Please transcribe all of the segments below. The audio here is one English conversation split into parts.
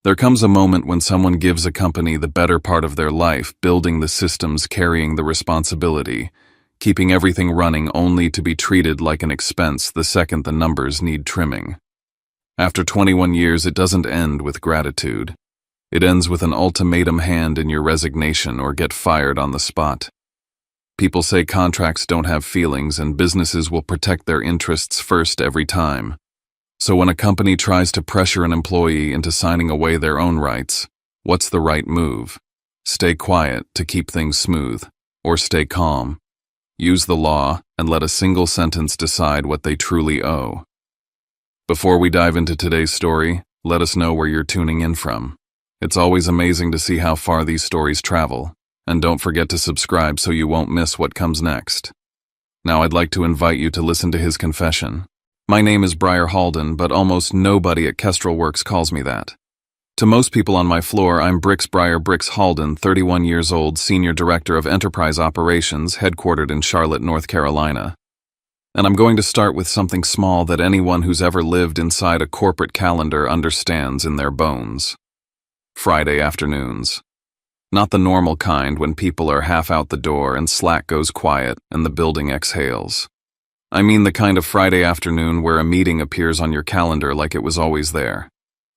There comes a moment when someone gives a company the better part of their life, building the systems, carrying the responsibility, keeping everything running only to be treated like an expense the second the numbers need trimming. After 21 years, it doesn't end with gratitude. It ends with an ultimatum: hand in your resignation or get fired on the spot. People say contracts don't have feelings and businesses will protect their interests first every time. So when a company tries to pressure an employee into signing away their own rights, what's the right move? Stay quiet to keep things smooth, or stay calm. Use the law and let a single sentence decide what they truly owe. Before we dive into today's story, let us know where you're tuning in from. It's always amazing to see how far these stories travel, and don't forget to subscribe so you won't miss what comes next. Now I'd like to invite you to listen to his confession. My name is Briar Halden, but almost nobody at Kestrel Works calls me that. To most people on my floor, I'm Brix Briar Brix Halden, 31 years old, Senior Director of Enterprise Operations, headquartered in Charlotte, North Carolina. And I'm going to start with something small that anyone who's ever lived inside a corporate calendar understands in their bones. Friday afternoons. Not the normal kind when people are half out the door and Slack goes quiet and the building exhales. I mean the kind of Friday afternoon where a meeting appears on your calendar like it was always there.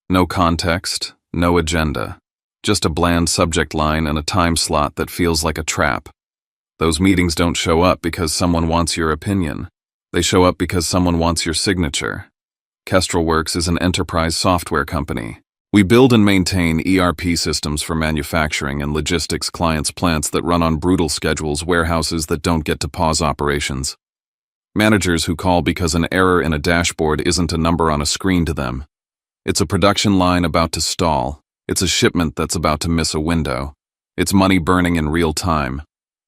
No context, no agenda, just a bland subject line and a time slot that feels like a trap. Those meetings don't show up because someone wants your opinion. They show up because someone wants your signature. Kestrel Works is an enterprise software company. We build and maintain ERP systems for manufacturing and logistics clients' plants that run on brutal schedules, warehouses that don't get to pause operations. Managers who call because an error in a dashboard isn't a number on a screen to them. It's a production line about to stall. It's a shipment that's about to miss a window. It's money burning in real time.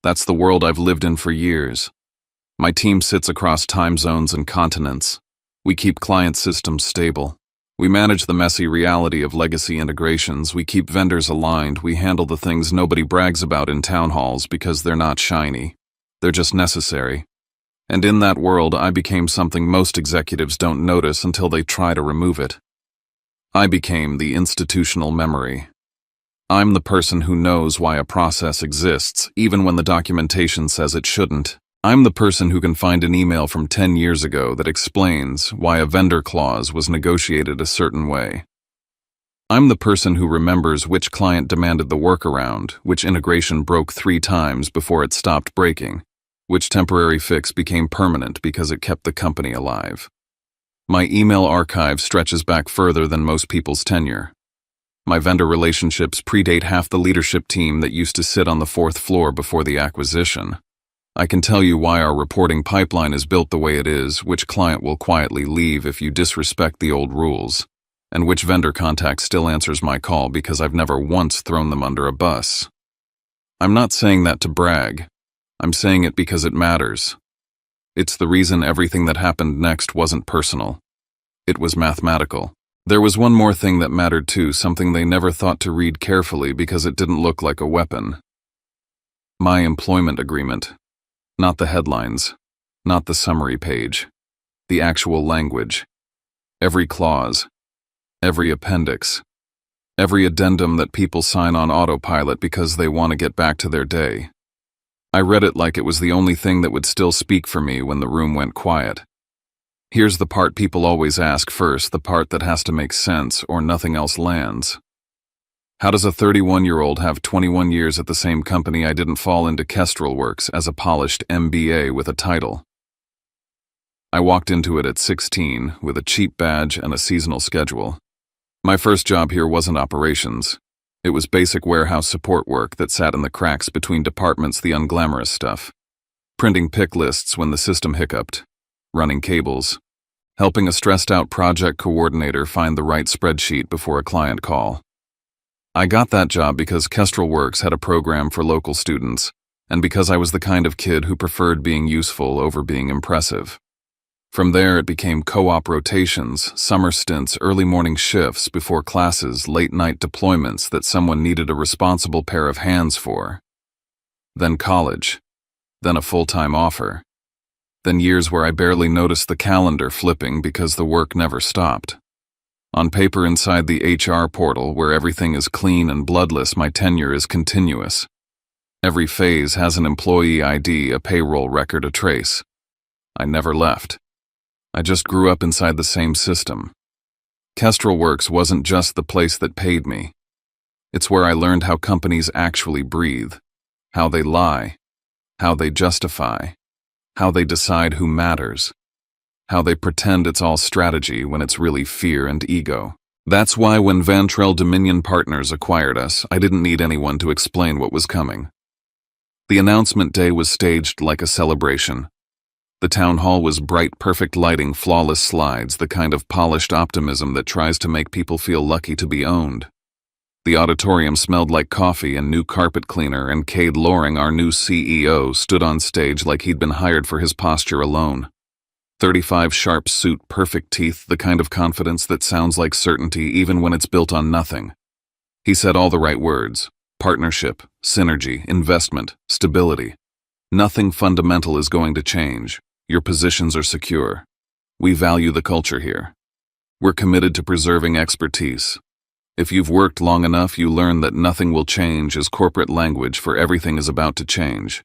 That's the world I've lived in for years. My team sits across time zones and continents. We keep client systems stable. We manage the messy reality of legacy integrations. We keep vendors aligned. We handle the things nobody brags about in town halls because they're not shiny. They're just necessary. And in that world, I became something most executives don't notice until they try to remove it. I became the institutional memory. I'm the person who knows why a process exists, even when the documentation says it shouldn't. I'm the person who can find an email from 10 years ago that explains why a vendor clause was negotiated a certain way. I'm the person who remembers which client demanded the workaround, which integration broke 3 times before it stopped breaking, which temporary fix became permanent because it kept the company alive. My email archive stretches back further than most people's tenure. My vendor relationships predate half the leadership team that used to sit on the 4th floor before the acquisition. I can tell you why our reporting pipeline is built the way it is, which client will quietly leave if you disrespect the old rules, and which vendor contact still answers my call because I've never once thrown them under a bus. I'm not saying that to brag. I'm saying it because it matters. It's the reason everything that happened next wasn't personal. It was mathematical. There was one more thing that mattered too, something they never thought to read carefully because it didn't look like a weapon. My employment agreement. Not the headlines. Not the summary page. The actual language. Every clause. Every appendix. Every addendum that people sign on autopilot because they want to get back to their day. I read it like it was the only thing that would still speak for me when the room went quiet. Here's the part people always ask first, the part that has to make sense or nothing else lands. How does a 31-year-old have 21 years at the same company? I didn't fall into Kestrel Works as a polished MBA with a title. I walked into it at 16 with a cheap badge and a seasonal schedule. My first job here wasn't operations. It was basic warehouse support work that sat in the cracks between departments, the unglamorous stuff. Printing pick lists when the system hiccuped, running cables, helping a stressed-out project coordinator find the right spreadsheet before a client call. I got that job because Kestrel Works had a program for local students, and because I was the kind of kid who preferred being useful over being impressive. From there, it became co-op rotations, summer stints, early morning shifts before classes, late-night deployments that someone needed a responsible pair of hands for. Then college. Then a full-time offer. Then years where I barely noticed the calendar flipping because the work never stopped. On paper inside the HR portal, where everything is clean and bloodless, my tenure is continuous. Every phase has an employee ID, a payroll record, a trace. I never left. I just grew up inside the same system. Kestrel Works wasn't just the place that paid me. It's where I learned how companies actually breathe, how they lie, how they justify, how they decide who matters, how they pretend it's all strategy when it's really fear and ego. That's why when Vantrell Dominion Partners acquired us, I didn't need anyone to explain what was coming. The announcement day was staged like a celebration. The town hall was bright, perfect lighting, flawless slides, the kind of polished optimism that tries to make people feel lucky to be owned. The auditorium smelled like coffee and new carpet cleaner, and Cade Loring, our new CEO, stood on stage like he'd been hired for his posture alone. 35 sharp suit, perfect teeth, the kind of confidence that sounds like certainty even when it's built on nothing. He said all the right words: partnership, synergy, investment, stability. Nothing fundamental is going to change. Your positions are secure. We value the culture here. We're committed to preserving expertise. If you've worked long enough, you learn that nothing will change is corporate language for everything is about to change.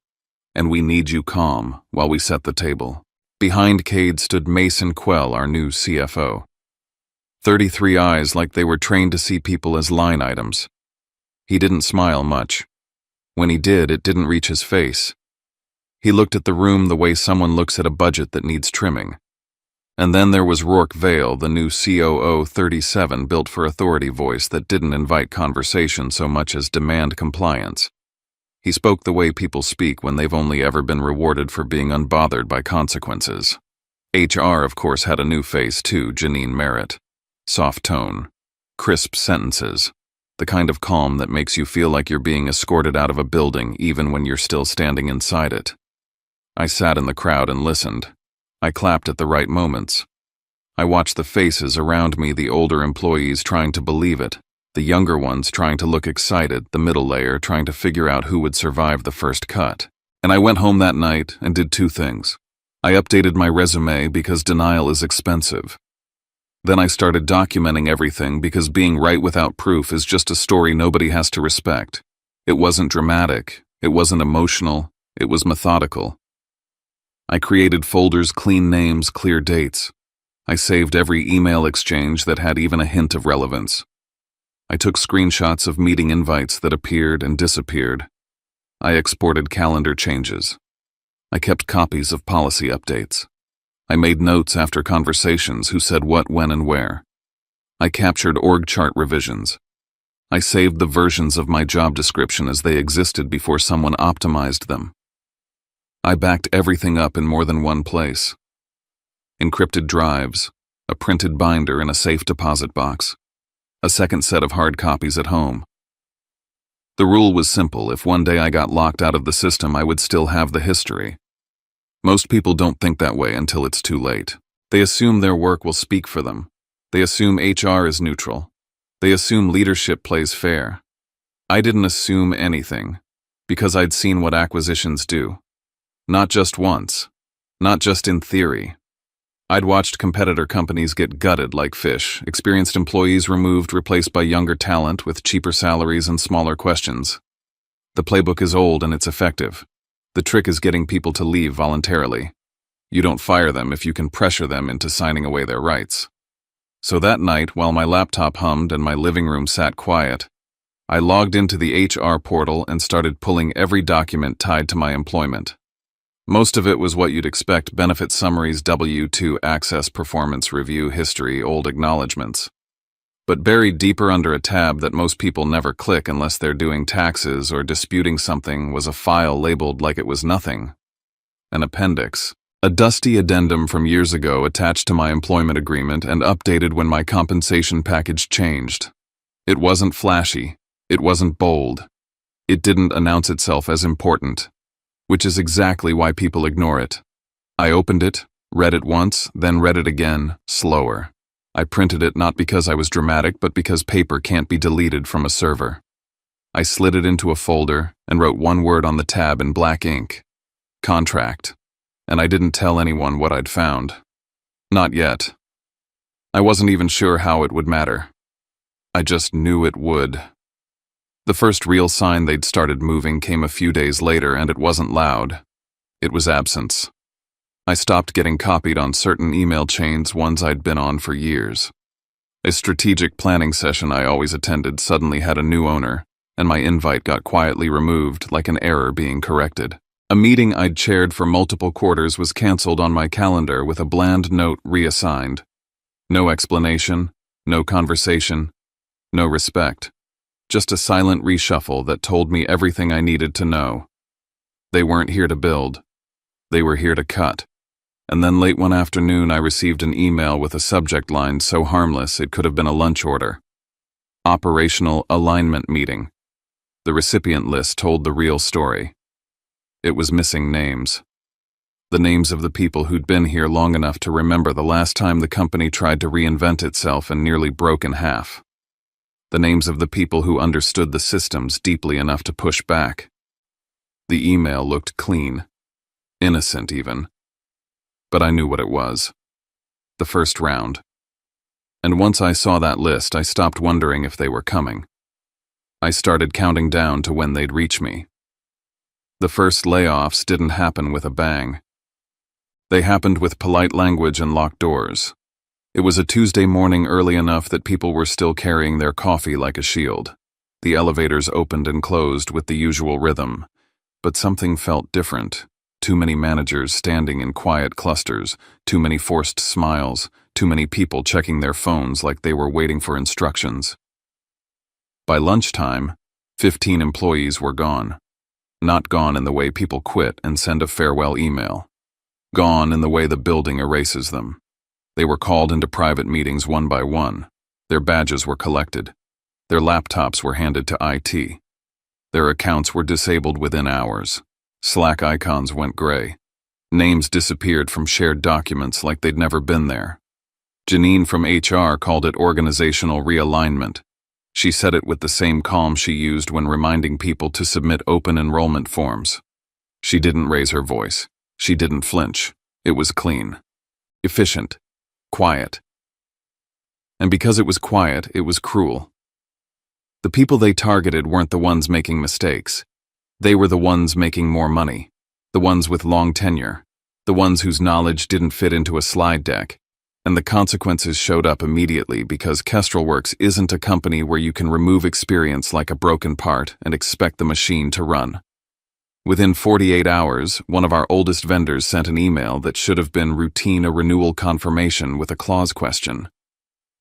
And we need you calm while we set the table. Behind Cade stood Mason Quell, our new CFO. 33 eyes like they were trained to see people as line items. He didn't smile much. When he did, it didn't reach his face. He looked at the room the way someone looks at a budget that needs trimming. And then there was Rourke Vale, the new COO 37, built for authority voice that didn't invite conversation so much as demand compliance. He spoke the way people speak when they've only ever been rewarded for being unbothered by consequences. HR, of course, had a new face too, Janine Merritt. Soft tone, crisp sentences, the kind of calm that makes you feel like you're being escorted out of a building even when you're still standing inside it. I sat in the crowd and listened. I clapped at the right moments. I watched the faces around me, the older employees trying to believe it, the younger ones trying to look excited, the middle layer trying to figure out who would survive the first cut. And I went home that night and did two things. I updated my resume because denial is expensive. Then I started documenting everything because being right without proof is just a story nobody has to respect. It wasn't dramatic, it wasn't emotional, it was methodical. I created folders, clean names, clear dates. I saved every email exchange that had even a hint of relevance. I took screenshots of meeting invites that appeared and disappeared. I exported calendar changes. I kept copies of policy updates. I made notes after conversations who said what, when, and where. I captured org chart revisions. I saved the versions of my job description as they existed before someone optimized them. I backed everything up in more than one place. Encrypted drives, a printed binder in a safe deposit box, a second set of hard copies at home. The rule was simple: if one day I got locked out of the system, I would still have the history. Most people don't think that way until it's too late. They assume their work will speak for them. They assume HR is neutral. They assume leadership plays fair. I didn't assume anything, because I'd seen what acquisitions do. Not just once, not just in theory. I'd watched competitor companies get gutted like fish, experienced employees removed, replaced by younger talent with cheaper salaries and smaller questions. The playbook is old and it's effective. The trick is getting people to leave voluntarily. You don't fire them if you can pressure them into signing away their rights. So that night, while my laptop hummed and my living room sat quiet, I logged into the HR portal and started pulling every document tied to my employment. Most of it was what you'd expect: benefit summaries, W-2 access, performance review, history, old acknowledgments. But buried deeper under a tab that most people never click unless they're doing taxes or disputing something was a file labeled like it was nothing. An appendix. A dusty addendum from years ago attached to my employment agreement and updated when my compensation package changed. It wasn't flashy. It wasn't bold. It didn't announce itself as important. Which is exactly why people ignore it. I opened it, read it once, then read it again, slower. I printed it not because I was dramatic, but because paper can't be deleted from a server. I slid it into a folder and wrote one word on the tab in black ink: contract. And I didn't tell anyone what I'd found. Not yet. I wasn't even sure how it would matter. I just knew it would. The first real sign they'd started moving came a few days later, and it wasn't loud. It was absence. I stopped getting copied on certain email chains, ones I'd been on for years. A strategic planning session I always attended suddenly had a new owner, and my invite got quietly removed like an error being corrected. A meeting I'd chaired for multiple quarters was canceled on my calendar with a bland note reassigned. No explanation, no conversation, no respect. Just a silent reshuffle that told me everything I needed to know. They weren't here to build. They were here to cut. And then late one afternoon I received an email with a subject line so harmless it could have been a lunch order. Operational Alignment Meeting. The recipient list told the real story. It was missing names. The names of the people who'd been here long enough to remember the last time the company tried to reinvent itself and nearly broke in half. The names of the people who understood the systems deeply enough to push back. The email looked clean. Innocent, even. But I knew what it was. The first round. And once I saw that list, I stopped wondering if they were coming. I started counting down to when they'd reach me. The first layoffs didn't happen with a bang. They happened with polite language and locked doors. It was a Tuesday morning early enough that people were still carrying their coffee like a shield. The elevators opened and closed with the usual rhythm. But something felt different. Too many managers standing in quiet clusters, too many forced smiles, too many people checking their phones like they were waiting for instructions. By lunchtime, 15 employees were gone. Not gone in the way people quit and send a farewell email. Gone in the way the building erases them. They were called into private meetings one by one. Their badges were collected. Their laptops were handed to IT. Their accounts were disabled within hours. Slack icons went gray. Names disappeared from shared documents like they'd never been there. Janine from HR called it organizational realignment. She said it with the same calm she used when reminding people to submit open enrollment forms. She didn't raise her voice. She didn't flinch. It was clean. Efficient. Quiet. And because it was quiet, it was cruel. The people they targeted weren't the ones making mistakes. They were the ones making more money, the ones with long tenure, the ones whose knowledge didn't fit into a slide deck, and the consequences showed up immediately because Kestrelworks isn't a company where you can remove experience like a broken part and expect the machine to run. Within 48 hours, one of our oldest vendors sent an email that should have been routine a renewal confirmation with a clause question.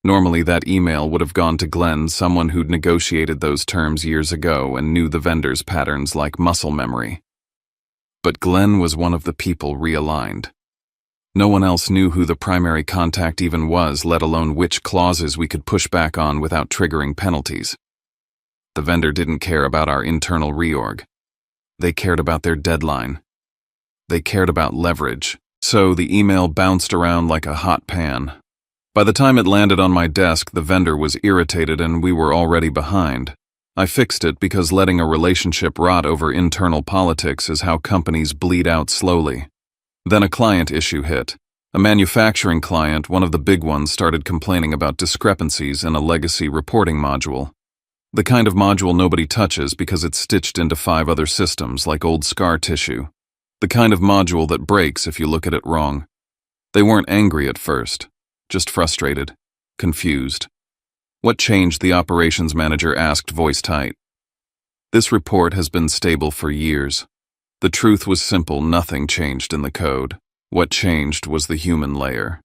Normally that email would have gone to Glenn, someone who'd negotiated those terms years ago and knew the vendor's patterns like muscle memory. But Glenn was one of the people realigned. No one else knew who the primary contact even was, let alone which clauses we could push back on without triggering penalties. The vendor didn't care about our internal reorg. They cared about their deadline. They cared about leverage. So the email bounced around like a hot pan. By the time it landed on my desk, the vendor was irritated and we were already behind. I fixed it because letting a relationship rot over internal politics is how companies bleed out slowly. Then a client issue hit. A manufacturing client, one of the big ones, started complaining about discrepancies in a legacy reporting module. The kind of module nobody touches because it's stitched into 5 other systems like old scar tissue. The kind of module that breaks if you look at it wrong. They weren't angry at first. Just frustrated, confused. What changed? The operations manager asked, voice tight. This report has been stable for years. The truth was simple, nothing changed in the code. What changed was the human layer.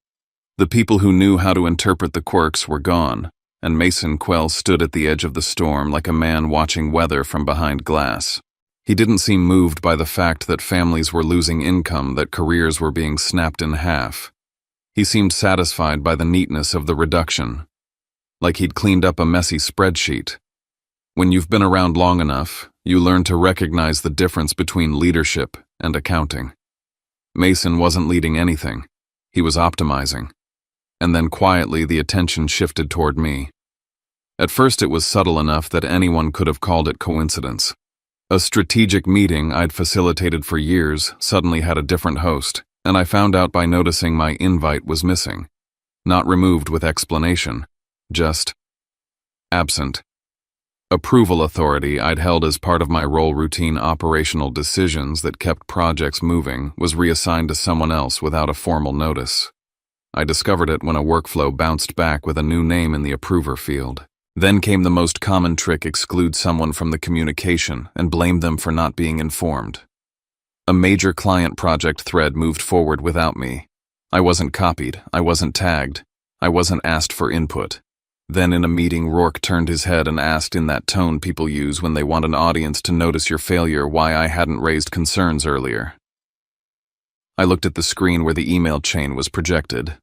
The people who knew how to interpret the quirks were gone, and Mason Quell stood at the edge of the storm like a man watching weather from behind glass. He didn't seem moved by the fact that families were losing income, that careers were being snapped in half. He seemed satisfied by the neatness of the reduction, like he'd cleaned up a messy spreadsheet. When you've been around long enough, you learn to recognize the difference between leadership and accounting. Mason wasn't leading anything. He was optimizing. And then quietly the attention shifted toward me. At first it was subtle enough that anyone could have called it coincidence. A strategic meeting I'd facilitated for years suddenly had a different host, and I found out by noticing my invite was missing. Not removed with explanation, just absent. Approval authority I'd held as part of my role routine operational decisions that kept projects moving was reassigned to someone else without a formal notice. I discovered it when a workflow bounced back with a new name in the approver field. Then came the most common trick: exclude someone from the communication and blame them for not being informed. A major client project thread moved forward without me. I wasn't copied, I wasn't tagged, I wasn't asked for input. Then in a meeting, Rourke turned his head and asked in that tone people use when they want an audience to notice your failure why I hadn't raised concerns earlier. I looked at the screen where the email chain was projected.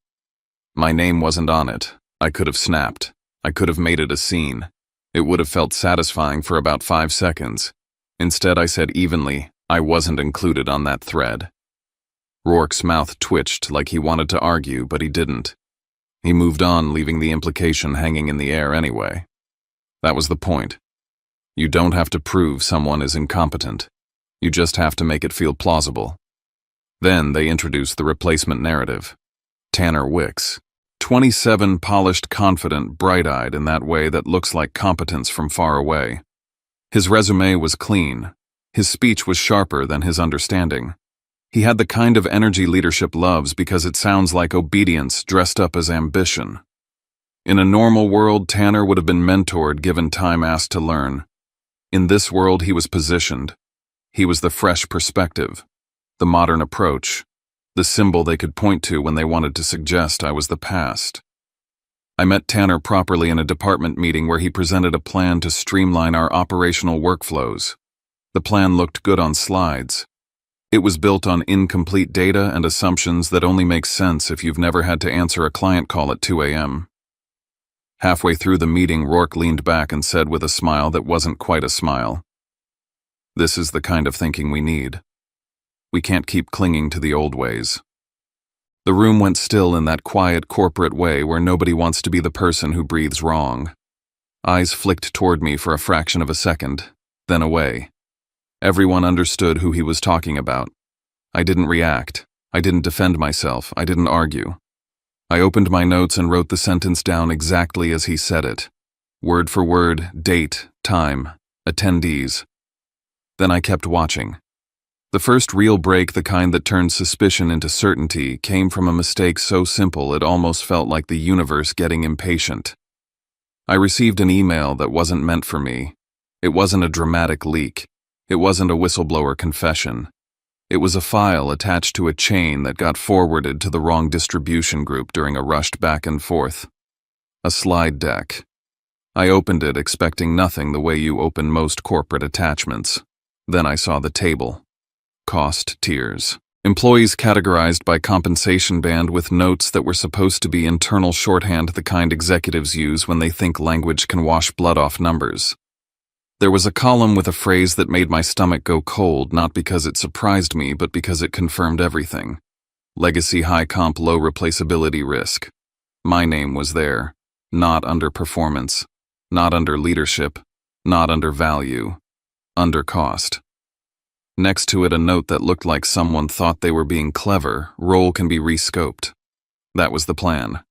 My name wasn't on it. I could have snapped. I could have made it a scene. It would have felt satisfying for about 5 seconds. Instead, I said evenly, I wasn't included on that thread. Rourke's mouth twitched like he wanted to argue, but he didn't. He moved on, leaving the implication hanging in the air anyway. That was the point. You don't have to prove someone is incompetent. You just have to make it feel plausible. Then they introduced the replacement narrative. Tanner Wicks. 27, polished, confident, bright-eyed in that way that looks like competence from far away. His resume was clean. His speech was sharper than his understanding. He had the kind of energy leadership loves because it sounds like obedience dressed up as ambition. In a normal world, Tanner would have been mentored given time asked to learn. In this world, he was positioned. He was the fresh perspective, the modern approach, the symbol they could point to when they wanted to suggest I was the past. I met Tanner properly in a department meeting where he presented a plan to streamline our operational workflows. The plan looked good on slides. It was built on incomplete data and assumptions that only make sense if you've never had to answer a client call at 2 a.m. Halfway through the meeting, Rourke leaned back and said with a smile that wasn't quite a smile, "This is the kind of thinking we need. We can't keep clinging to the old ways." The room went still in that quiet corporate way where nobody wants to be the person who breathes wrong. Eyes flicked toward me for a fraction of a second, then away. Everyone understood who he was talking about. I didn't react. I didn't defend myself. I didn't argue. I opened my notes and wrote the sentence down exactly as he said it. Word for word, date, time, attendees. Then I kept watching. The first real break, the kind that turned suspicion into certainty, came from a mistake so simple it almost felt like the universe getting impatient. I received an email that wasn't meant for me. It wasn't a dramatic leak. It wasn't a whistleblower confession. It was a file attached to a chain that got forwarded to the wrong distribution group during a rushed back and forth. A slide deck. I opened it expecting nothing the way you open most corporate attachments. Then I saw the table. Cost tiers. Employees categorized by compensation band with notes that were supposed to be internal shorthand, the kind executives use when they think language can wash blood off numbers. There was a column with a phrase that made my stomach go cold, not because it surprised me, but because it confirmed everything. Legacy high comp, low replaceability risk. My name was there. Not under performance. Not under leadership. Not under value. Under cost. Next to it, a note that looked like someone thought they were being clever. Role can be rescoped. That was the plan.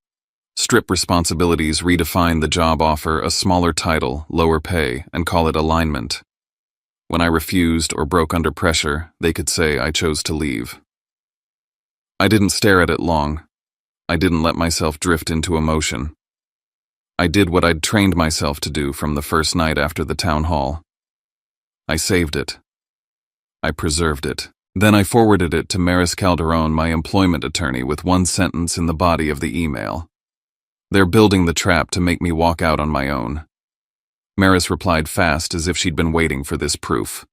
Strip responsibilities, redefine the job offer, a smaller title, lower pay, and call it alignment. When I refused or broke under pressure, they could say I chose to leave. I didn't stare at it long. I didn't let myself drift into emotion. I did what I'd trained myself to do from the first night after the town hall. I saved it. I preserved it. Then I forwarded it to Maris Calderon, my employment attorney, with one sentence in the body of the email. "They're building the trap to make me walk out on my own." Maris replied fast, as if she'd been waiting for this proof.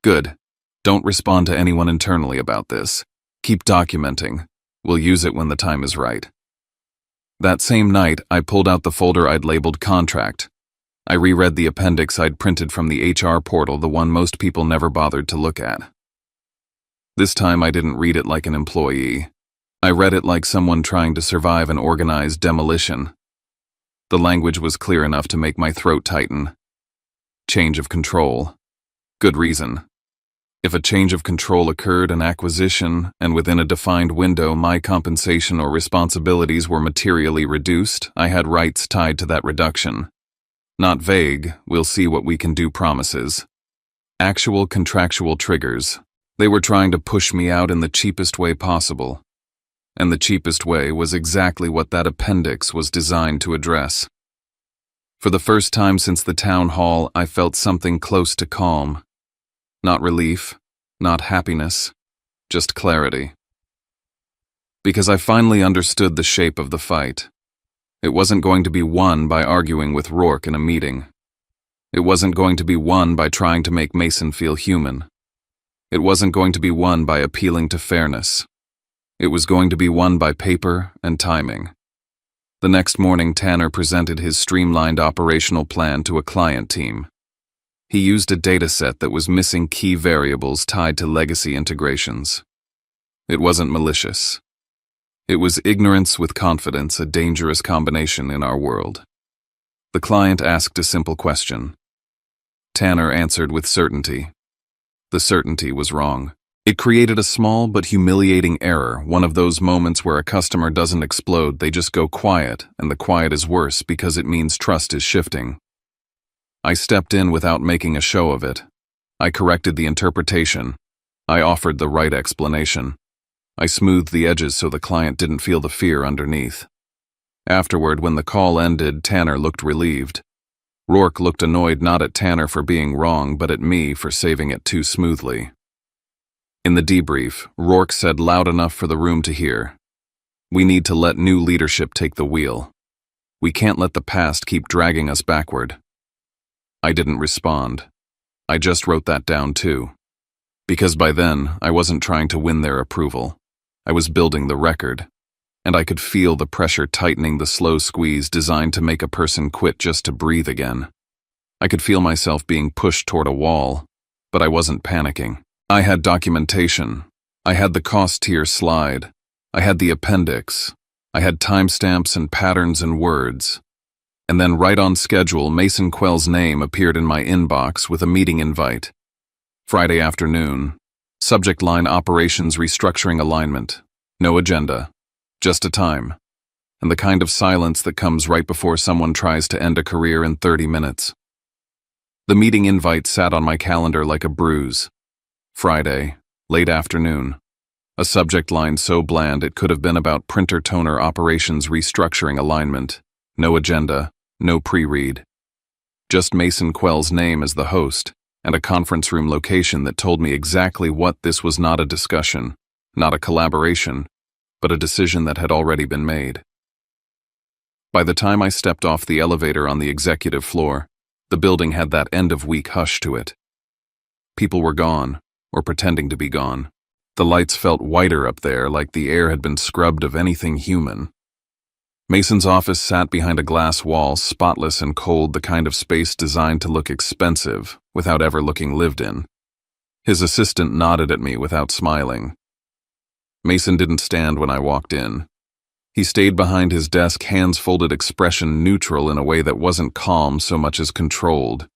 "Good. Don't respond to anyone internally about this. Keep documenting. We'll use it when the time is right." That same night, I pulled out the folder I'd labeled contract. I reread the appendix I'd printed from the HR portal, the one most people never bothered to look at. This time I didn't read it like an employee. I read it like someone trying to survive an organized demolition. The language was clear enough to make my throat tighten. Change of control. Good reason. If a change of control occurred in acquisition, and within a defined window my compensation or responsibilities were materially reduced, I had rights tied to that reduction. Not vague, we'll see what we can do promises. Actual contractual triggers. They were trying to push me out in the cheapest way possible. And the cheapest way was exactly what that appendix was designed to address. For the first time since the town hall, I felt something close to calm. Not relief, not happiness, just clarity. Because I finally understood the shape of the fight. It wasn't going to be won by arguing with Rourke in a meeting. It wasn't going to be won by trying to make Mason feel human. It wasn't going to be won by appealing to fairness. It was going to be won by paper and timing. The next morning, Tanner presented his streamlined operational plan to a client team. He used a dataset that was missing key variables tied to legacy integrations. It wasn't malicious. It was ignorance with confidence, a dangerous combination in our world. The client asked a simple question. Tanner answered with certainty. The certainty was wrong. It created a small but humiliating error, one of those moments where a customer doesn't explode, they just go quiet, and the quiet is worse because it means trust is shifting. I stepped in without making a show of it. I corrected the interpretation. I offered the right explanation. I smoothed the edges so the client didn't feel the fear underneath. Afterward, when the call ended, Tanner looked relieved. Rourke looked annoyed not at Tanner for being wrong, but at me for saving it too smoothly. In the debrief, Rourke said loud enough for the room to hear, "We need to let new leadership take the wheel. We can't let the past keep dragging us backward." I didn't respond. I just wrote that down too. Because by then, I wasn't trying to win their approval. I was building the record. And I could feel the pressure tightening, the slow squeeze designed to make a person quit just to breathe again. I could feel myself being pushed toward a wall, but I wasn't panicking. I had documentation. I had the cost tier slide. I had the appendix. I had timestamps and patterns and words. And then right on schedule, Mason Quell's name appeared in my inbox with a meeting invite. Friday afternoon. Subject line: Operations Restructuring Alignment. No agenda. Just a time. And the kind of silence that comes right before someone tries to end a career in 30 minutes. The meeting invite sat on my calendar like a bruise. Friday, late afternoon. A subject line so bland it could have been about printer toner operations restructuring alignment. No agenda, no pre-read. Just Mason Quell's name as the host, and a conference room location that told me exactly what this was: not a discussion, not a collaboration, but a decision that had already been made. By the time I stepped off the elevator on the executive floor, the building had that end-of-week hush to it. People were gone, or pretending to be gone. The lights felt whiter up there, like the air had been scrubbed of anything human. Mason's office sat behind a glass wall, spotless and cold, the kind of space designed to look expensive without ever looking lived in. His assistant nodded at me without smiling. Mason didn't stand when I walked in. He stayed behind his desk, hands folded, expression neutral in a way that wasn't calm so much as controlled.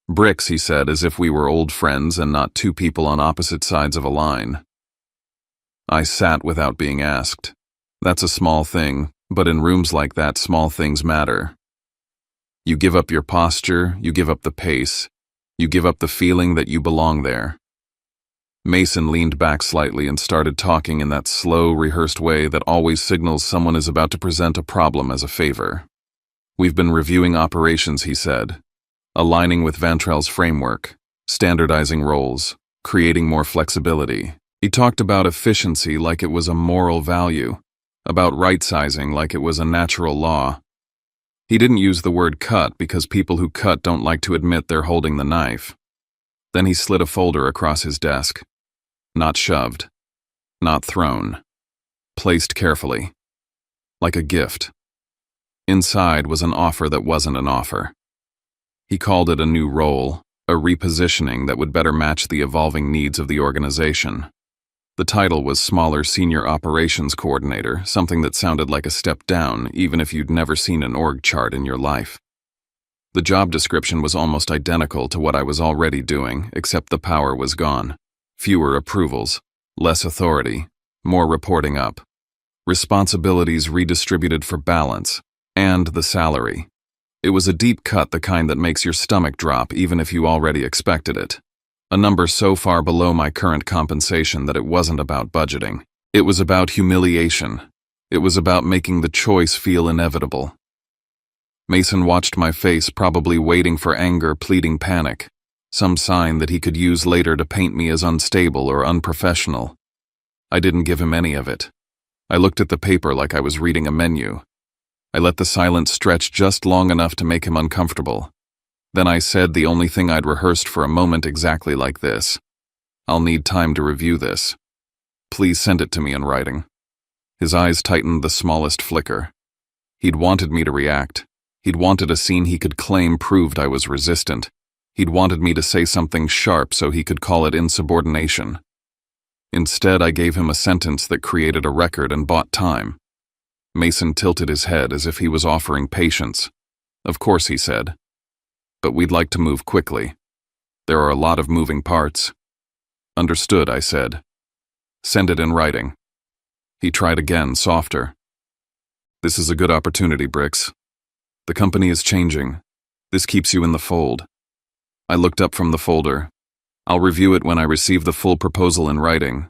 "Bricks," he said, as if we were old friends and not two people on opposite sides of a line. I sat without being asked. That's a small thing, but in rooms like that, small things matter. You give up your posture, you give up the pace, you give up the feeling that you belong there. Mason leaned back slightly and started talking in that slow, rehearsed way that always signals someone is about to present a problem as a favor. "We've been reviewing operations," he said, "aligning with Vantrell's framework, standardizing roles, creating more flexibility." He talked about efficiency like it was a moral value, about right-sizing like it was a natural law. He didn't use the word cut because people who cut don't like to admit they're holding the knife. Then he slid a folder across his desk. Not shoved. Not thrown. Placed carefully. Like a gift. Inside was an offer that wasn't an offer. He called it a new role, a repositioning that would better match the evolving needs of the organization. The title was Smaller Senior Operations Coordinator, something that sounded like a step down, even if you'd never seen an org chart in your life. The job description was almost identical to what I was already doing, except the power was gone. Fewer approvals, less authority, more reporting up. Responsibilities redistributed for balance, and the salary. It was a deep cut, the kind that makes your stomach drop even if you already expected it. A number so far below my current compensation that it wasn't about budgeting. It was about humiliation. It was about making the choice feel inevitable. Mason watched my face, probably waiting for anger, pleading panic. Some sign that he could use later to paint me as unstable or unprofessional. I didn't give him any of it. I looked at the paper like I was reading a menu. I let the silence stretch just long enough to make him uncomfortable. Then I said the only thing I'd rehearsed for a moment exactly like this. I'll need time to review this. Please send it to me in writing. His eyes tightened the smallest flicker. He'd wanted me to react. He'd wanted a scene he could claim proved I was resistant. He'd wanted me to say something sharp so he could call it insubordination. Instead, I gave him a sentence that created a record and bought time. Mason tilted his head as if he was offering patience. Of course, he said. But we'd like to move quickly. There are a lot of moving parts. Understood, I said. Send it in writing. He tried again, softer. This is a good opportunity, Brix. The company is changing. This keeps you in the fold. I looked up from the folder. I'll review it when I receive the full proposal in writing.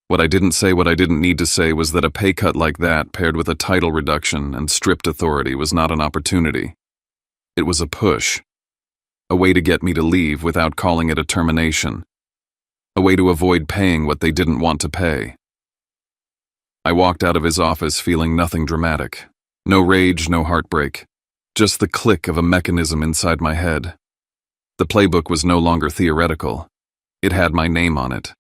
What I didn't need to say was that a pay cut like that, paired with a title reduction and stripped authority, was not an opportunity. It was a push. A way to get me to leave without calling it a termination. A way to avoid paying what they didn't want to pay. I walked out of his office feeling nothing dramatic. No rage, no heartbreak. Just the click of a mechanism inside my head. The playbook was no longer theoretical. It had my name on it.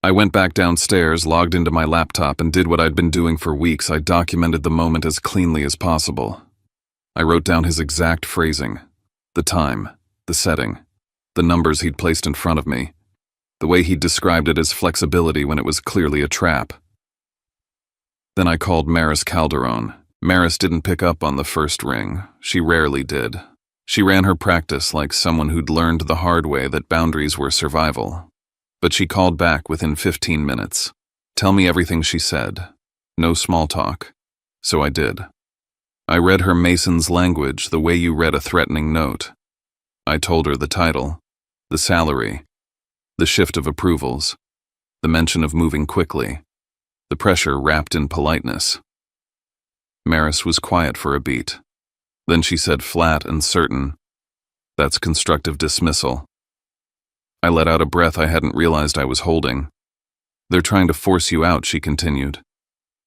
I went back downstairs, logged into my laptop, and did what I'd been doing for weeks. I documented the moment as cleanly as possible. I wrote down his exact phrasing, the time, the setting, the numbers he'd placed in front of me, the way he'd described it as flexibility when it was clearly a trap. Then I called Maris Calderon. Maris didn't pick up on the first ring. She rarely did. She ran her practice like someone who'd learned the hard way that boundaries were survival. But she called back within 15 minutes. Tell me everything, she said. No small talk. So I did. I read her Mason's language the way you read a threatening note. I told her the title, the salary, the shift of approvals, the mention of moving quickly, the pressure wrapped in politeness. Maris was quiet for a beat. Then she said flat and certain, "That's constructive dismissal." I let out a breath I hadn't realized I was holding. "They're trying to force you out," she continued.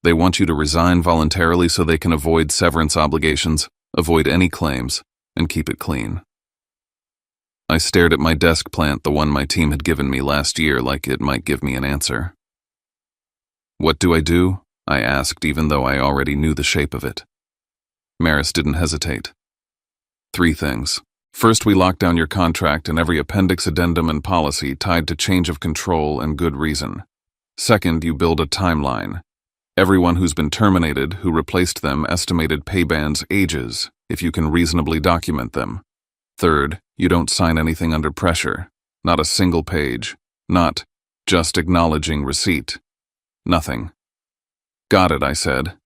"They want you to resign voluntarily so they can avoid severance obligations, avoid any claims, and keep it clean." I stared at my desk plant, the one my team had given me last year, like it might give me an answer. "What do I do?" I asked, even though I already knew the shape of it. Maris didn't hesitate. "3 things. First, we lock down your contract and every appendix, addendum, and policy tied to change of control and good reason. Second, you build a timeline. Everyone who's been terminated, who replaced them, estimated pay bands, ages, if you can reasonably document them. Third, you don't sign anything under pressure. Not a single page. Not just acknowledging receipt. Nothing." "Got it," I said.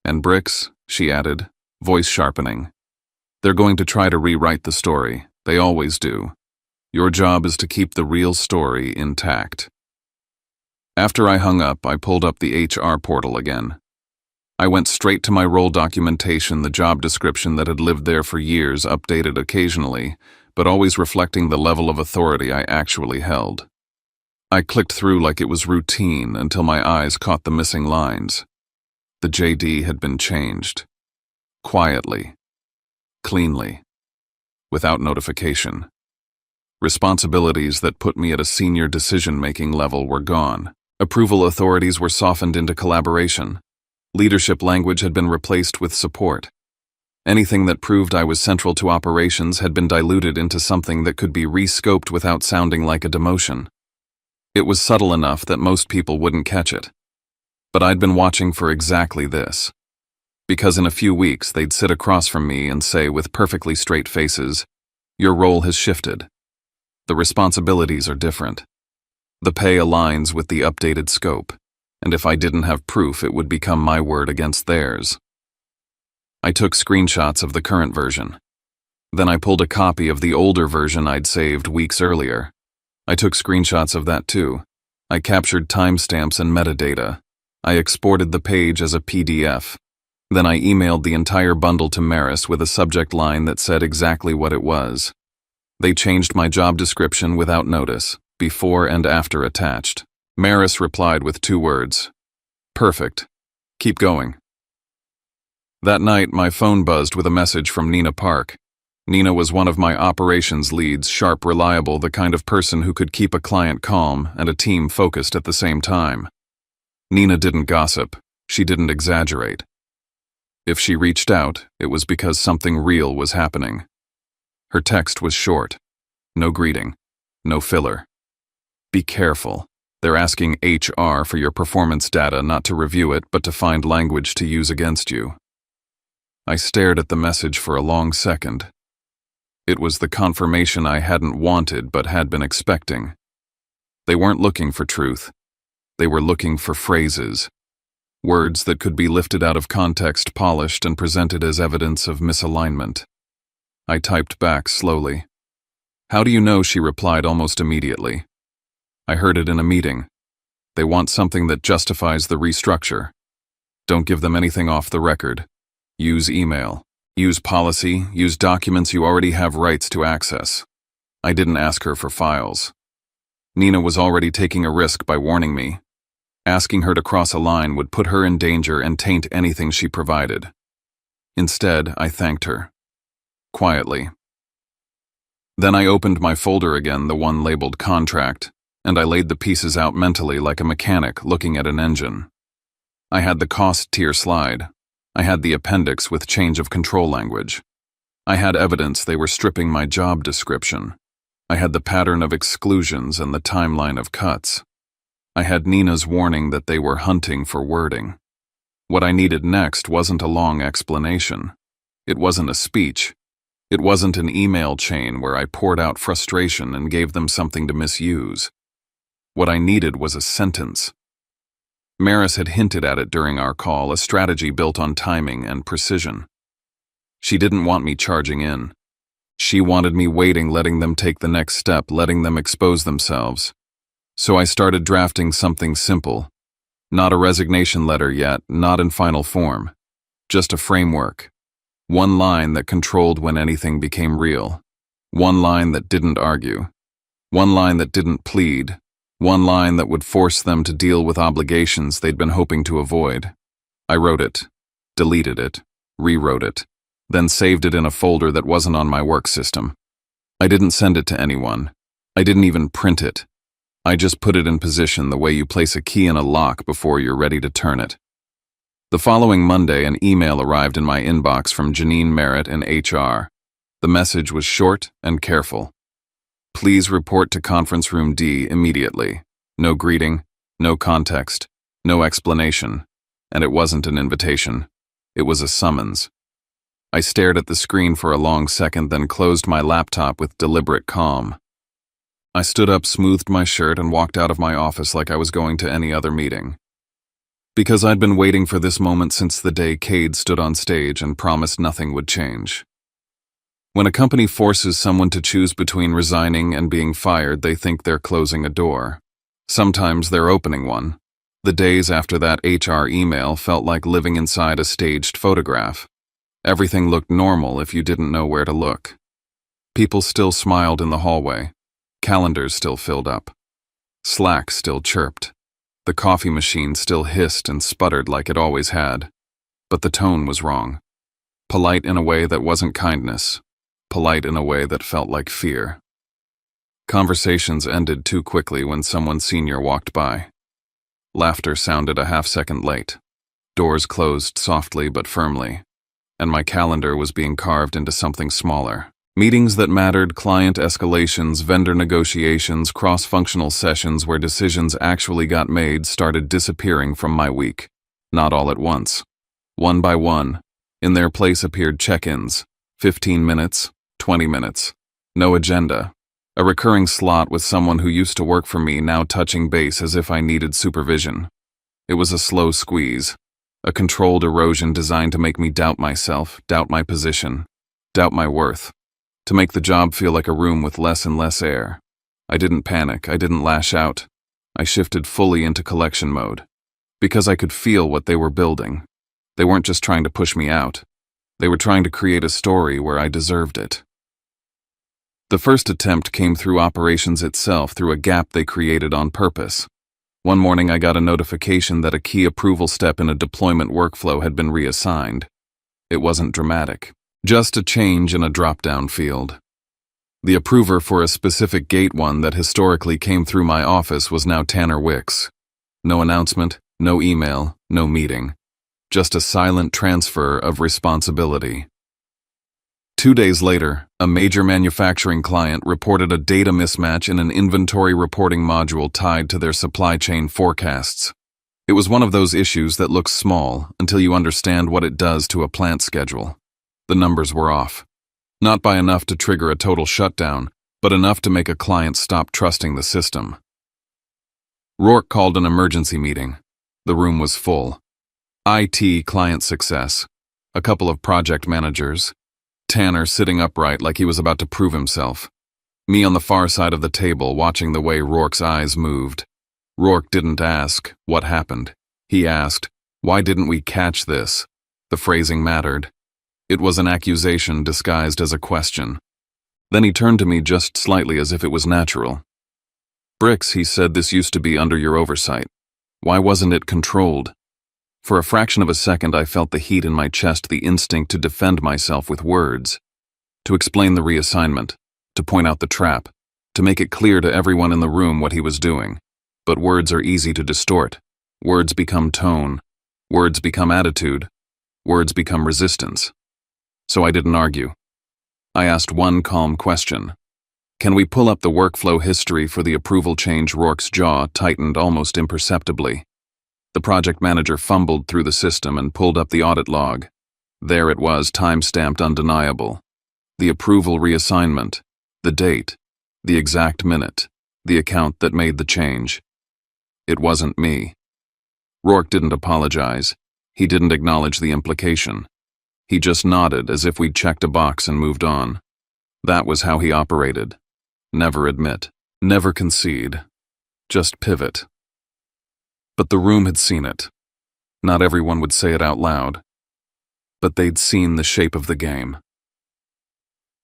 "And Brix," she added, voice sharpening. "They're going to try to rewrite the story. They always do. Your job is to keep the real story intact." After I hung up, I pulled up the HR portal again. I went straight to my role documentation, the job description that had lived there for years, updated occasionally, but always reflecting the level of authority I actually held. I clicked through like it was routine until my eyes caught the missing lines. The JD had been changed. Quietly. Cleanly. Without notification. Responsibilities that put me at a senior decision-making level were gone. Approval authorities were softened into collaboration. Leadership language had been replaced with support. Anything that proved I was central to operations had been diluted into something that could be re-scoped without sounding like a demotion. It was subtle enough that most people wouldn't catch it. But I'd been watching for exactly this. Because in a few weeks they'd sit across from me and say with perfectly straight faces, "Your role has shifted. The responsibilities are different. The pay aligns with the updated scope, and if I didn't have proof, it would become my word against theirs. I took screenshots of the current version. Then I pulled a copy of the older version I'd saved weeks earlier. I took screenshots of that too. I captured timestamps and metadata. I exported the page as a PDF. Then I emailed the entire bundle to Maris with a subject line that said exactly what it was. They changed my job description without notice, before and after attached. Maris replied with 2 words. Perfect. Keep going. That night, my phone buzzed with a message from Nina Park. Nina was one of my operations leads, sharp, reliable, the kind of person who could keep a client calm and a team focused at the same time. Nina didn't gossip. She didn't exaggerate. If she reached out, it was because something real was happening. Her text was short. No greeting. No filler. Be careful. They're asking HR for your performance data, not to review it, but to find language to use against you. I stared at the message for a long second. It was the confirmation I hadn't wanted but had been expecting. They weren't looking for truth. They were looking for phrases. Words that could be lifted out of context, polished, and presented as evidence of misalignment. I typed back slowly. How do you know? She replied almost immediately. I heard it in a meeting. They want something that justifies the restructure. Don't give them anything off the record. Use email. Use policy. Use documents you already have rights to access. I didn't ask her for files. Nina was already taking a risk by warning me. Asking her to cross a line would put her in danger and taint anything she provided. Instead, I thanked her. Quietly. Then I opened my folder again, the one labeled contract, and I laid the pieces out mentally like a mechanic looking at an engine. I had the cost tier slide. I had the appendix with change of control language. I had evidence they were stripping my job description. I had the pattern of exclusions and the timeline of cuts. I had Nina's warning that they were hunting for wording. What I needed next wasn't a long explanation. It wasn't a speech. It wasn't an email chain where I poured out frustration and gave them something to misuse. What I needed was a sentence. Maris had hinted at it during our call, a strategy built on timing and precision. She didn't want me charging in. She wanted me waiting, letting them take the next step, letting them expose themselves. So I started drafting something simple. Not a resignation letter yet, not in final form. Just a framework. One line that controlled when anything became real. One line that didn't argue. One line that didn't plead. One line that would force them to deal with obligations they'd been hoping to avoid. I wrote it, deleted it, rewrote it, then saved it in a folder that wasn't on my work system. I didn't send it to anyone. I didn't even print it. I just put it in position the way you place a key in a lock before you're ready to turn it. The following Monday, an email arrived in my inbox from Janine Merritt in HR. The message was short and careful. Please report to Conference Room D immediately. No greeting, no context, no explanation, and it wasn't an invitation. It was a summons. I stared at the screen for a long second, then closed my laptop with deliberate calm. I stood up, smoothed my shirt, and walked out of my office like I was going to any other meeting. Because I'd been waiting for this moment since the day Cade stood on stage and promised nothing would change. When a company forces someone to choose between resigning and being fired, they think they're closing a door. Sometimes they're opening one. The days after that HR email felt like living inside a staged photograph. Everything looked normal if you didn't know where to look. People still smiled in the hallway. Calendars still filled up. Slack still chirped. The coffee machine still hissed and sputtered like it always had. But the tone was wrong. Polite in a way that wasn't kindness. Polite in a way that felt like fear. Conversations ended too quickly when someone senior walked by. Laughter sounded a half-second late. Doors closed softly but firmly, and my calendar was being carved into something smaller. Meetings that mattered, client escalations, vendor negotiations, cross-functional sessions where decisions actually got made started disappearing from my week. Not all at once. One by one, in their place appeared check-ins. 15 minutes, 20 minutes. No agenda. A recurring slot with someone who used to work for me now touching base as if I needed supervision. It was a slow squeeze, a controlled erosion designed to make me doubt myself, doubt my position, doubt my worth, to make the job feel like a room with less and less air. I didn't panic, I didn't lash out. I shifted fully into collection mode, because I could feel what they were building. They weren't just trying to push me out. They were trying to create a story where I deserved it. The first attempt came through operations itself, through a gap they created on purpose. One morning I got a notification that a key approval step in a deployment workflow had been reassigned. It wasn't dramatic, just a change in a drop-down field. The approver for a specific gate one that historically came through my office was now Tanner Wicks. No announcement, no email, no meeting. Just a silent transfer of responsibility. 2 days later, a major manufacturing client reported a data mismatch in an inventory reporting module tied to their supply chain forecasts. It was one of those issues that looks small until you understand what it does to a plant schedule. The numbers were off. Not by enough to trigger a total shutdown, but enough to make a client stop trusting the system. Rourke called an emergency meeting. The room was full. IT, client success, a couple of project managers, Tanner sitting upright like he was about to prove himself. Me on the far side of the table watching the way Rourke's eyes moved. Rourke didn't ask, what happened? He asked, why didn't we catch this? The phrasing mattered. It was an accusation disguised as a question. Then he turned to me just slightly as if it was natural. Bricks, he said, this used to be under your oversight. Why wasn't it controlled? For a fraction of a second I felt the heat in my chest, the instinct to defend myself with words. To explain the reassignment, to point out the trap, to make it clear to everyone in the room what he was doing. But words are easy to distort. Words become tone. Words become attitude. Words become resistance. So I didn't argue. I asked one calm question. Can we pull up the workflow history for the approval change? Rourke's jaw tightened almost imperceptibly. The project manager fumbled through the system and pulled up the audit log. There it was, time-stamped, undeniable. The approval reassignment, the date, the exact minute, the account that made the change. It wasn't me. Rourke didn't apologize. He didn't acknowledge the implication. He just nodded as if we'd checked a box and moved on. That was how he operated. Never admit, never concede, just pivot. But the room had seen it. Not everyone would say it out loud. But they'd seen the shape of the game.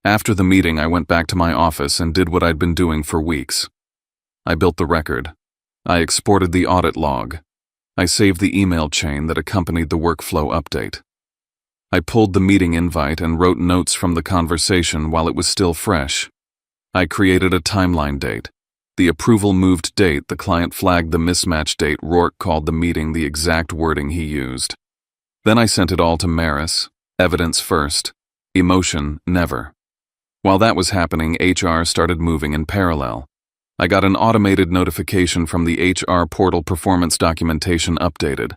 After the meeting, I went back to my office and did what I'd been doing for weeks. I built the record. I exported the audit log. I saved the email chain that accompanied the workflow update. I pulled the meeting invite and wrote notes from the conversation while it was still fresh. I created a timeline date. The approval moved date, the client flagged the mismatch date, Rourke called the meeting the exact wording he used. Then I sent it all to Maris, evidence first, emotion never. While that was happening, HR started moving in parallel. I got an automated notification from the HR portal, performance documentation updated.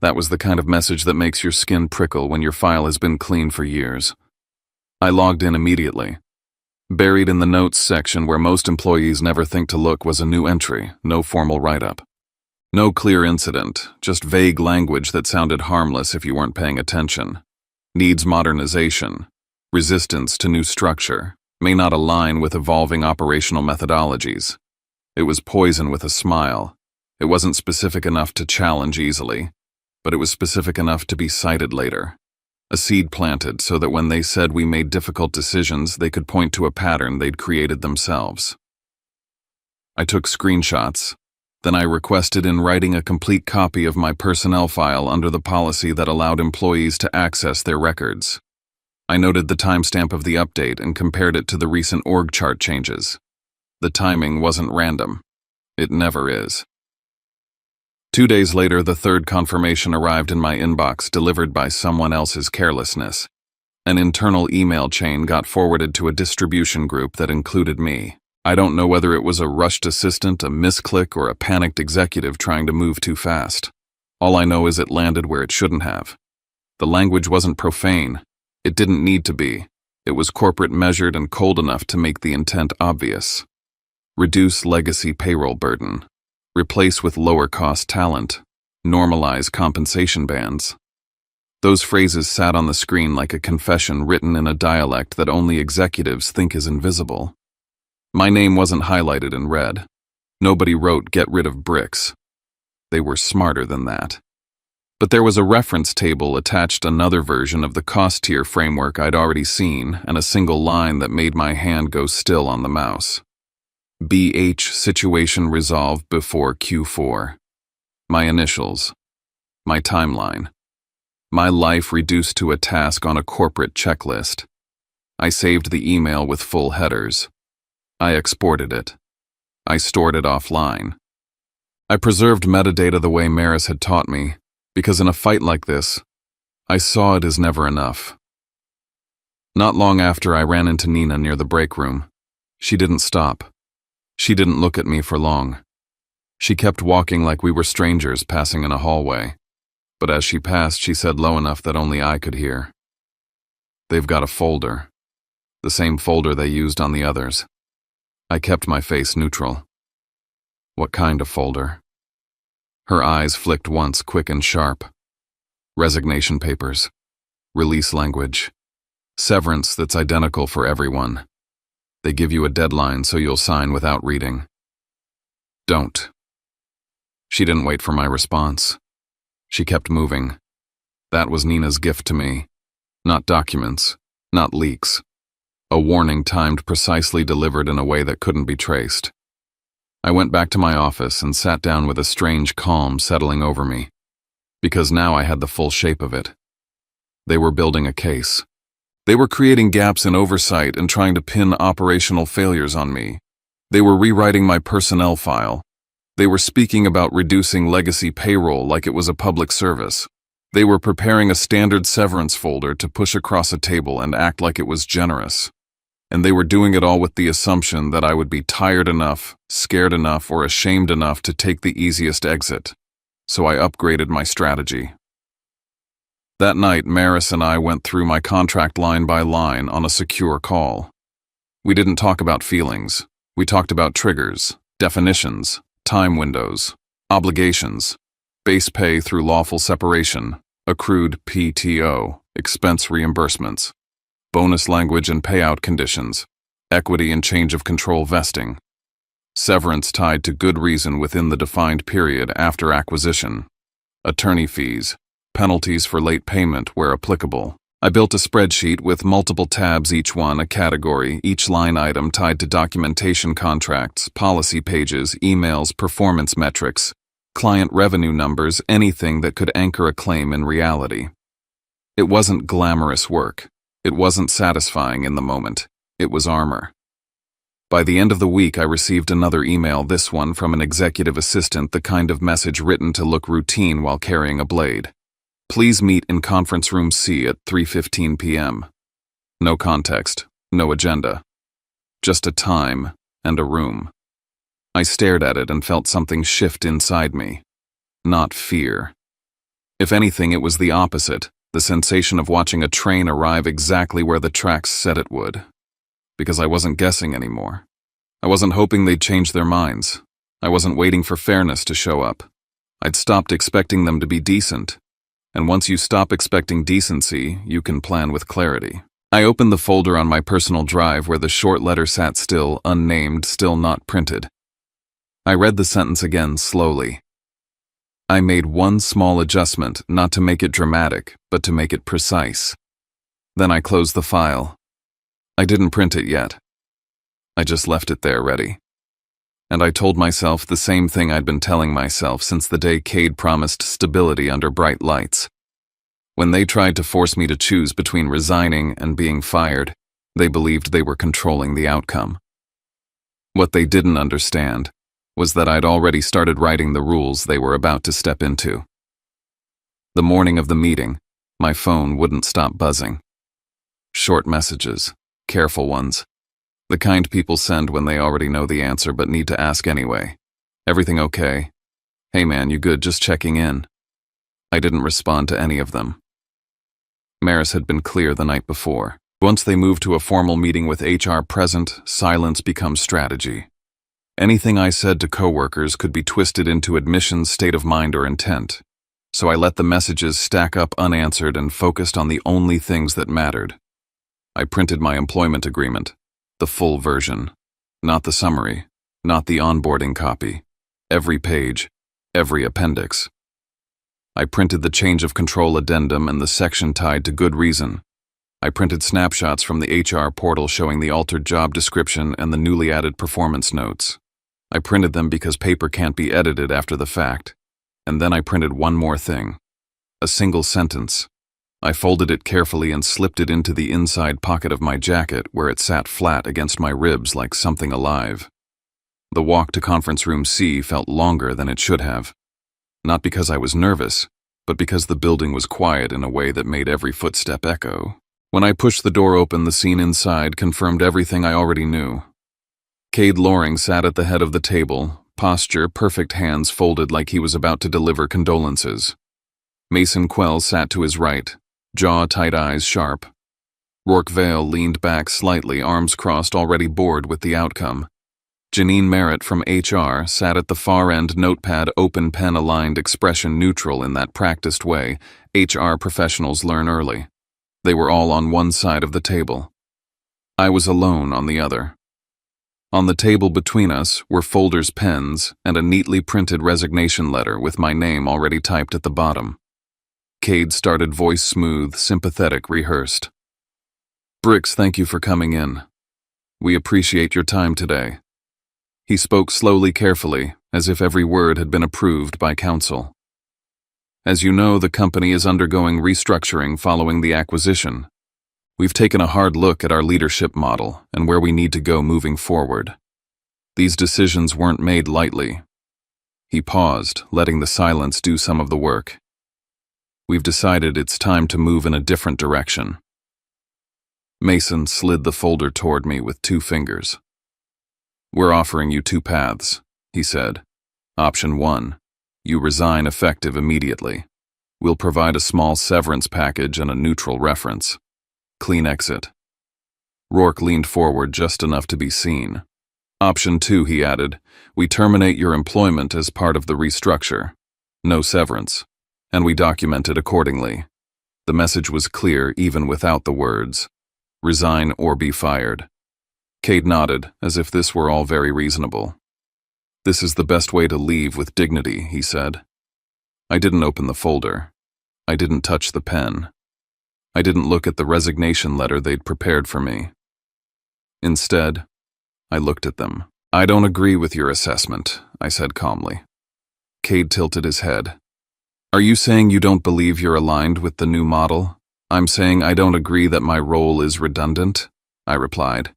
That was the kind of message that makes your skin prickle when your file has been clean for years. I logged in immediately. Buried in the notes section where most employees never think to look was a new entry, no formal write-up. No clear incident, just vague language that sounded harmless if you weren't paying attention. Needs modernization. Resistance to new structure. May not align with evolving operational methodologies. It was poison with a smile. It wasn't specific enough to challenge easily, but it was specific enough to be cited later. A seed planted so that when they said we made difficult decisions, they could point to a pattern they'd created themselves. I took screenshots. Then I requested in writing a complete copy of my personnel file under the policy that allowed employees to access their records. I noted the timestamp of the update and compared it to the recent org chart changes. The timing wasn't random. It never is. 2 days later, the third confirmation arrived in my inbox, delivered by someone else's carelessness. An internal email chain got forwarded to a distribution group that included me. I don't know whether it was a rushed assistant, a misclick, or a panicked executive trying to move too fast. All I know is it landed where it shouldn't have. The language wasn't profane. It didn't need to be. It was corporate, measured, and cold enough to make the intent obvious. reduce legacy payroll burden, replace with lower-cost talent, normalize compensation bands. Those phrases sat on the screen like a confession written in a dialect that only executives think is invisible. My name wasn't highlighted in red. Nobody wrote "get rid of bricks." They were smarter than that. But there was a reference table attached, another version of the cost tier framework I'd already seen, and a single line that made my hand go still on the mouse. BH situation resolved before Q4. My initials. My timeline. My life reduced to a task on a corporate checklist. I saved the email with full headers. I exported it. I stored it offline. I preserved metadata the way Maris had taught me, because in a fight like this, I saw it as never enough. Not long after, I ran into Nina near the break room. She didn't stop. She didn't look at me for long. She kept walking like we were strangers passing in a hallway. But as she passed, she said low enough that only I could hear. "They've got a folder. The same folder they used on the others." I kept my face neutral. "What kind of folder?" Her eyes flicked once, quick and sharp. "Resignation papers. Release language. Severance that's identical for everyone. They give you a deadline so you'll sign without reading. Don't." She didn't wait for my response. She kept moving. That was Nina's gift to me. Not documents, not leaks. A warning timed precisely, delivered in a way that couldn't be traced. I went back to my office and sat down with a strange calm settling over me, because now I had the full shape of it. They were building a case. They were creating gaps in oversight and trying to pin operational failures on me. They were rewriting my personnel file. They were speaking about reducing legacy payroll like it was a public service. They were preparing a standard severance folder to push across a table and act like it was generous. And they were doing it all with the assumption that I would be tired enough, scared enough, or ashamed enough to take the easiest exit. So I upgraded my strategy. That night, Maris and I went through my contract line by line on a secure call. We didn't talk about feelings. We talked about triggers, definitions, time windows, obligations, base pay through lawful separation, accrued PTO, expense reimbursements, bonus language and payout conditions, equity and change of control vesting, severance tied to good reason within the defined period after acquisition, attorney fees, penalties for late payment where applicable. I built a spreadsheet with multiple tabs, each one a category, each line item tied to documentation, contracts, policy pages, emails, performance metrics, client revenue numbers, anything that could anchor a claim in reality. It wasn't glamorous work. It wasn't satisfying in the moment. It was armor. By the end of the week, I received another email, this one from an executive assistant, the kind of message written to look routine while carrying a blade. "Please meet in conference room C at 3:15 p.m. No context, no agenda. Just a time and a room. I stared at it and felt something shift inside me. Not fear. If anything, it was the opposite, the sensation of watching a train arrive exactly where the tracks said it would. Because I wasn't guessing anymore. I wasn't hoping they'd change their minds. I wasn't waiting for fairness to show up. I'd stopped expecting them to be decent. And once you stop expecting decency, you can plan with clarity. I opened the folder on my personal drive where the short letter sat still, unnamed, still not printed. I read the sentence again slowly. I made one small adjustment, not to make it dramatic, but to make it precise. Then I closed the file. I didn't print it yet. I just left it there ready. And I told myself the same thing I'd been telling myself since the day Cade promised stability under bright lights. When they tried to force me to choose between resigning and being fired, they believed they were controlling the outcome. What they didn't understand was that I'd already started writing the rules they were about to step into. The morning of the meeting, my phone wouldn't stop buzzing. Short messages, careful ones. The kind people send when they already know the answer but need to ask anyway. "Everything okay? Hey man, you good? Just checking in." I didn't respond to any of them. Maris had been clear the night before. Once they moved to a formal meeting with HR present, silence becomes strategy. Anything I said to coworkers could be twisted into admissions, state of mind, or intent, so I let the messages stack up unanswered and focused on the only things that mattered. I printed my employment agreement, the full version, not the summary, not the onboarding copy, every page, every appendix. I printed the change of control addendum and the section tied to good reason. I printed snapshots from the HR portal showing the altered job description and the newly added performance notes. I printed them because paper can't be edited after the fact. And then I printed one more thing. A single sentence. I folded it carefully and slipped it into the inside pocket of my jacket where it sat flat against my ribs like something alive. The walk to conference room C felt longer than it should have. Not because I was nervous, but because the building was quiet in a way that made every footstep echo. When I pushed the door open, the scene inside confirmed everything I already knew. Cade Loring sat at the head of the table, posture perfect, hands folded like he was about to deliver condolences. Mason Quell sat to his right, jaw tight, eyes sharp. Rourke Vale leaned back slightly, arms crossed, already bored with the outcome. Janine Merritt from HR sat at the far end, notepad open, pen aligned, expression neutral in that practiced way HR professionals learn early. They were all on one side of the table. I was alone on the other. On the table between us were folders, pens, and a neatly printed resignation letter with my name already typed at the bottom. Cade started, voice smooth, sympathetic, rehearsed. "Bricks, thank you for coming in. We appreciate your time today." He spoke slowly, carefully, as if every word had been approved by counsel. "As you know, the company is undergoing restructuring following the acquisition. We've taken a hard look at our leadership model and where we need to go moving forward. These decisions weren't made lightly." He paused, letting the silence do some of the work. "We've decided it's time to move in a different direction." Mason slid the folder toward me with 2 fingers. "We're offering you 2 paths," he said. "Option 1, you resign effective immediately. We'll provide a small severance package and a neutral reference. Clean exit." Rourke leaned forward just enough to be seen. "Option 2, he added, we terminate your employment as part of the restructure. No severance. And we document it accordingly." The message was clear even without the words. Resign or be fired. Cade nodded, as if this were all very reasonable. "This is the best way to leave with dignity," he said. I didn't open the folder. I didn't touch the pen. I didn't look at the resignation letter they'd prepared for me. Instead, I looked at them. "I don't agree with your assessment," I said calmly. Cade tilted his head. "Are you saying you don't believe you're aligned with the new model?" "I'm saying I don't agree that my role is redundant," I replied.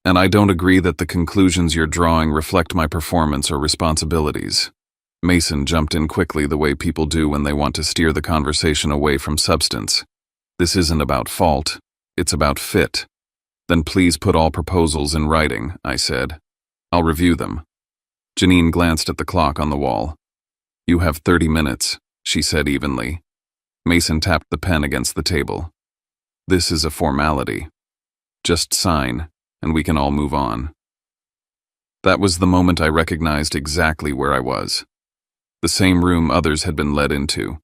"And I don't agree that the conclusions you're drawing reflect my performance or responsibilities." Mason jumped in quickly, the way people do when they want to steer the conversation away from substance. "This isn't about fault, it's about fit." "Then please put all proposals in writing," I said. "I'll review them." Janine glanced at the clock on the wall. "You have 30 minutes, she said evenly. Mason tapped the pen against the table. "This is a formality. Just sign, and we can all move on." That was the moment I recognized exactly where I was. The same room others had been led into.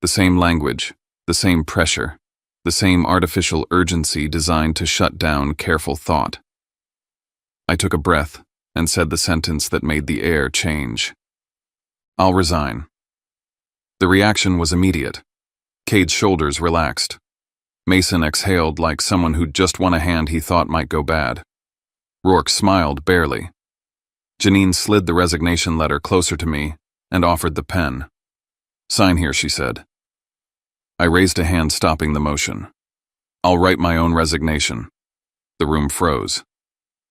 The same language, the same pressure, the same artificial urgency designed to shut down careful thought. I took a breath and said the sentence that made the air change. "I'll resign." The reaction was immediate. Cade's shoulders relaxed. Mason exhaled like someone who'd just won a hand he thought might go bad. Rourke smiled barely. Janine slid the resignation letter closer to me and offered the pen. "Sign here," she said. I raised a hand, stopping the motion. "I'll write my own resignation." The room froze.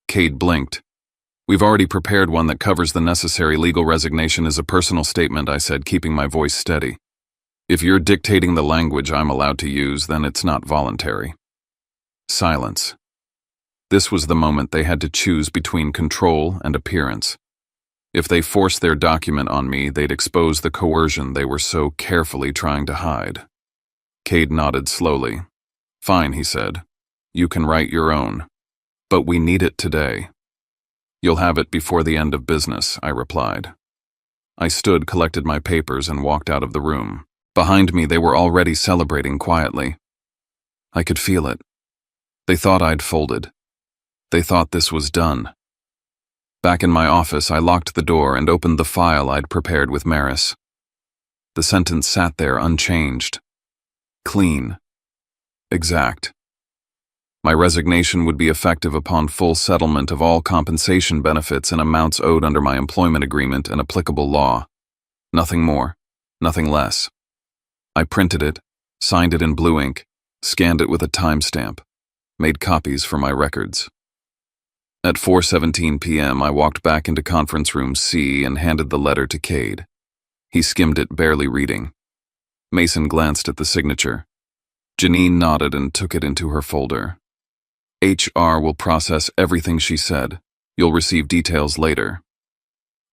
Cade blinked. "We've already prepared one that covers the necessary legal resignation as a personal statement," I said, keeping my voice steady. "If you're dictating the language I'm allowed to use, then it's not voluntary." Silence. This was the moment they had to choose between control and appearance. If they forced their document on me, they'd expose the coercion they were so carefully trying to hide. Cade nodded slowly. "Fine," he said. "You can write your own. But we need it today." You'll have it before the end of business, I replied. I stood, collected my papers, and walked out of the room. Behind me, they were already celebrating quietly. I could feel it. They thought I'd folded. They thought this was done. Back in my office, I locked the door and opened the file I'd prepared with Maris. The sentence sat there unchanged. Clean. Exact. My resignation would be effective upon full settlement of all compensation benefits and amounts owed under my employment agreement and applicable law. Nothing more, nothing less. I printed it, signed it in blue ink, scanned it with a timestamp, made copies for my records. At 4:17 p.m., I walked back into conference room C and handed the letter to Cade. He skimmed it, barely reading. Mason glanced at the signature. Janine nodded and took it into her folder. HR will process everything she said. You'll receive details later.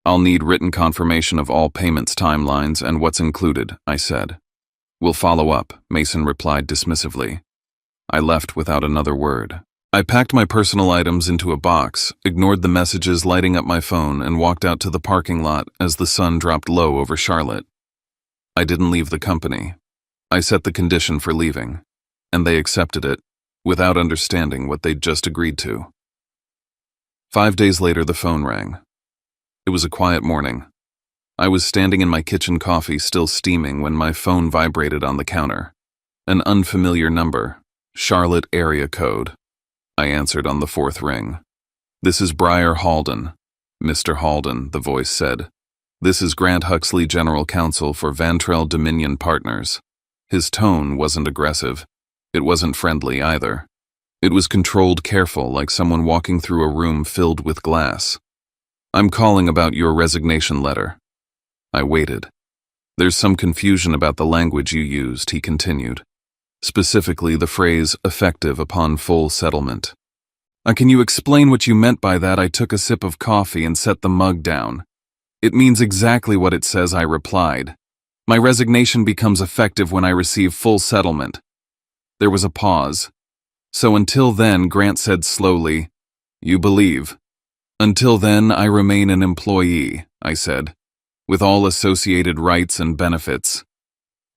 I'll need written confirmation of all payments timelines and what's included, I said. We'll follow up, Mason replied dismissively. I left without another word. I packed my personal items into a box, ignored the messages lighting up my phone, and walked out to the parking lot as the sun dropped low over Charlotte. I didn't leave the company. I set the condition for leaving, and they accepted it, without understanding what they'd just agreed to. 5 days later, the phone rang. It was a quiet morning. I was standing in my kitchen, coffee still steaming, when my phone vibrated on the counter. An unfamiliar number, Charlotte area code. I answered on the 4th ring. This is Briar Halden. Mr. Halden, the voice said. This is Grant Huxley, General Counsel for Vantrell Dominion Partners. His tone wasn't aggressive. It wasn't friendly either. It was controlled, careful, like someone walking through a room filled with glass. I'm calling about your resignation letter. I waited. There's some confusion about the language you used, he continued. Specifically the phrase, effective upon full settlement. Can you explain what you meant by that? I took a sip of coffee and set the mug down. It means exactly what it says, I replied. My resignation becomes effective when I receive full settlement. There was a pause. So until then, Grant said slowly, you believe. Until then, I remain an employee, I said, with all associated rights and benefits.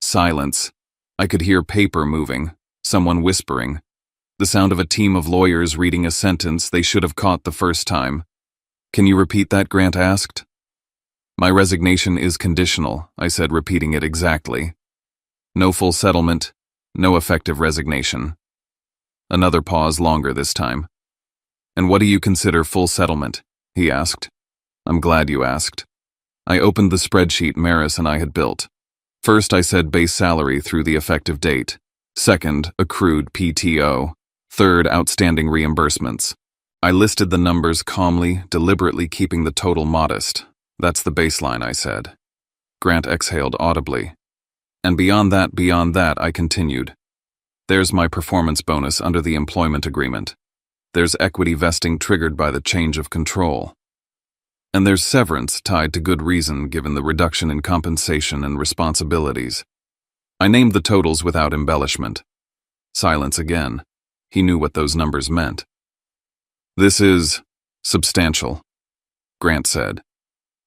Silence. I could hear paper moving, someone whispering, the sound of a team of lawyers reading a sentence they should have caught the first time. Can you repeat that? Grant asked. My resignation is conditional, I said, repeating it exactly. No full settlement, no effective resignation. Another pause, longer this time. And what do you consider full settlement? He asked. I'm glad you asked. I opened the spreadsheet Maris and I had built. First, I said base salary through the effective date. Second, accrued PTO. Third, outstanding reimbursements. I listed the numbers calmly, deliberately keeping the total modest. That's the baseline, I said. Grant exhaled audibly. And beyond that, I continued. There's my performance bonus under the employment agreement. There's equity vesting triggered by the change of control. And there's severance tied to good reason given the reduction in compensation and responsibilities. I named the totals without embellishment. Silence again. He knew what those numbers meant. This is substantial, Grant said.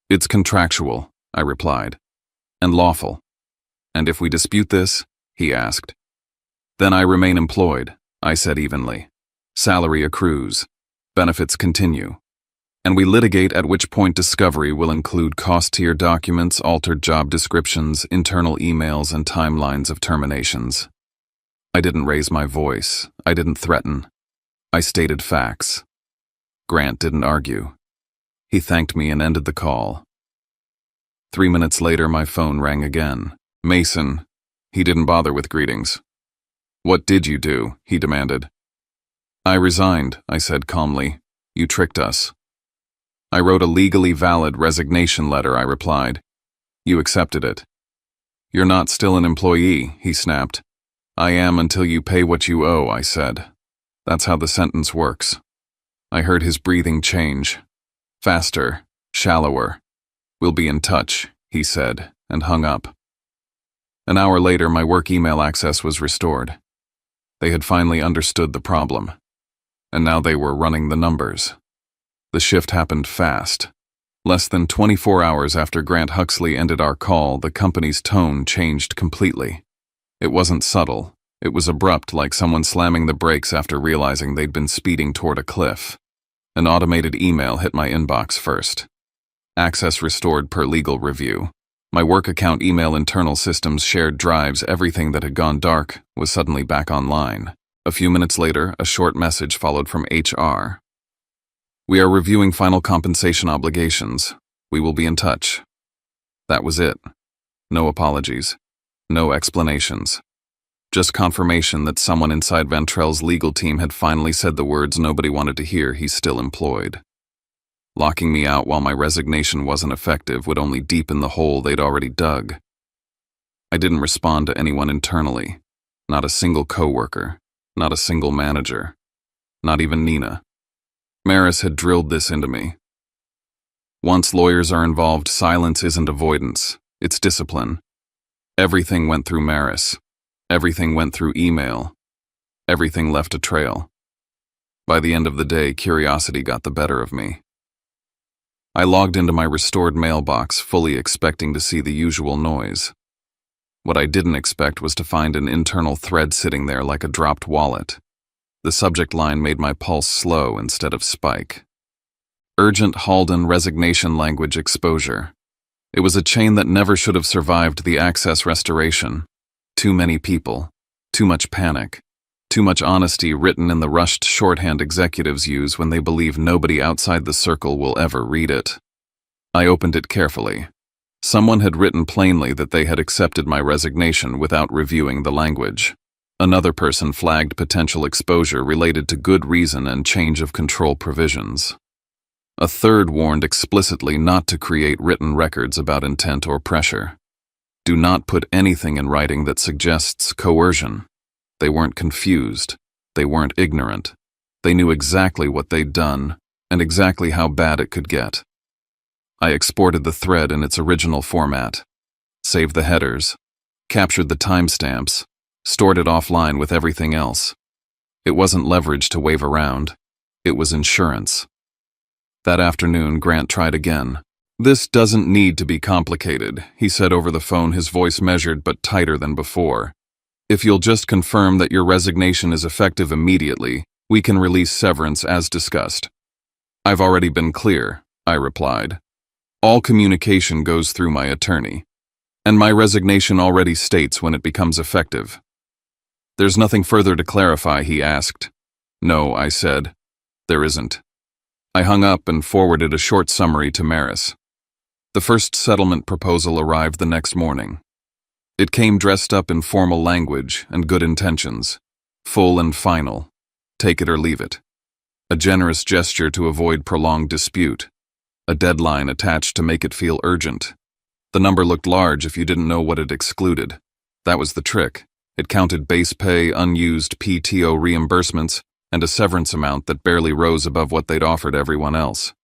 It's contractual, I replied, and lawful. And if we dispute this, he asked. Then I remain employed, I said evenly. Salary accrues. Benefits continue. And we litigate, at which point discovery will include cost tier documents, altered job descriptions, internal emails, and timelines of terminations. I didn't raise my voice. I didn't threaten. I stated facts. Grant didn't argue. He thanked me and ended the call. 3 minutes later, my phone rang again. Mason. He didn't bother with greetings. What did you do? He demanded. I resigned, I said calmly. You tricked us. I wrote a legally valid resignation letter, I replied. You accepted it. You're not still an employee, he snapped. I am until you pay what you owe, I said. That's how the sentence works. I heard his breathing change. Faster, shallower. We'll be in touch, he said, and hung up. An hour later, my work email access was restored. They had finally understood the problem, and now they were running the numbers. The shift happened fast. Less than 24 hours after Grant Huxley ended our call, the company's tone changed completely. It wasn't subtle. It was abrupt, like someone slamming the brakes after realizing they'd been speeding toward a cliff. An automated email hit my inbox first. Access restored per legal review. My work account email, internal systems, shared drives, everything that had gone dark was suddenly back online. A few minutes later, a short message followed from HR. We are reviewing final compensation obligations. We will be in touch. That was it. No apologies. No explanations. Just confirmation that someone inside Ventrell's legal team had finally said the words nobody wanted to hear he's still employed. Locking me out while my resignation wasn't effective would only deepen the hole they'd already dug. I didn't respond to anyone internally. Not a single coworker. Not a single manager. Not even Nina. Maris had drilled this into me. Once lawyers are involved, silence isn't avoidance. It's discipline. Everything went through Maris. Everything went through email. Everything left a trail. By the end of the day, curiosity got the better of me. I logged into my restored mailbox, fully expecting to see the usual noise. What I didn't expect was to find an internal thread sitting there like a dropped wallet. The subject line made my pulse slow instead of spike. Urgent Halden resignation language exposure. It was a chain that never should have survived the access restoration. Too many people. Too much panic. Too much honesty written in the rushed shorthand executives use when they believe nobody outside the circle will ever read it. I opened it carefully. Someone had written plainly that they had accepted my resignation without reviewing the language. Another person flagged potential exposure related to good reason and change of control provisions. A third warned explicitly not to create written records about intent or pressure. Do not put anything in writing that suggests coercion. They weren't confused. They weren't ignorant. They knew exactly what they'd done and exactly how bad it could get. I exported the thread in its original format, saved the headers, captured the timestamps, stored it offline with everything else. It wasn't leverage to wave around. It was insurance. That afternoon, Grant tried again. "This doesn't need to be complicated," he said over the phone, his voice measured but tighter than before. "If you'll just confirm that your resignation is effective immediately, we can release severance as discussed." "I've already been clear," I replied. "All communication goes through my attorney. And my resignation already states when it becomes effective." "There's nothing further to clarify?" he asked. "No," I said. "There isn't." I hung up and forwarded a short summary to Maris. The first settlement proposal arrived the next morning. It came dressed up in formal language and good intentions. Full and final. Take it or leave it. A generous gesture to avoid prolonged dispute. A deadline attached to make it feel urgent. The number looked large if you didn't know what it excluded. That was the trick. It counted base pay, unused PTO reimbursements, and a severance amount that barely rose above what they'd offered everyone else.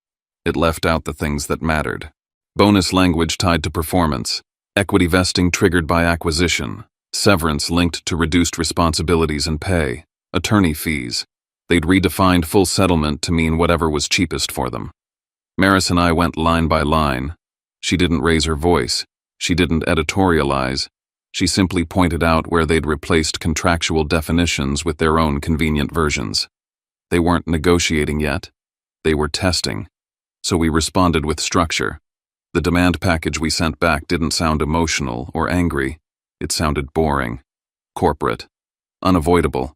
It left out the things that mattered. Bonus language tied to performance. Equity vesting triggered by acquisition. Severance linked to reduced responsibilities and pay. Attorney fees. They'd redefined full settlement to mean whatever was cheapest for them. Maris and I went line by line. She didn't raise her voice. She didn't editorialize. She simply pointed out where they'd replaced contractual definitions with their own convenient versions. They weren't negotiating yet. They were testing. So we responded with structure. The demand package we sent back didn't sound emotional or angry. It sounded boring, corporate, unavoidable.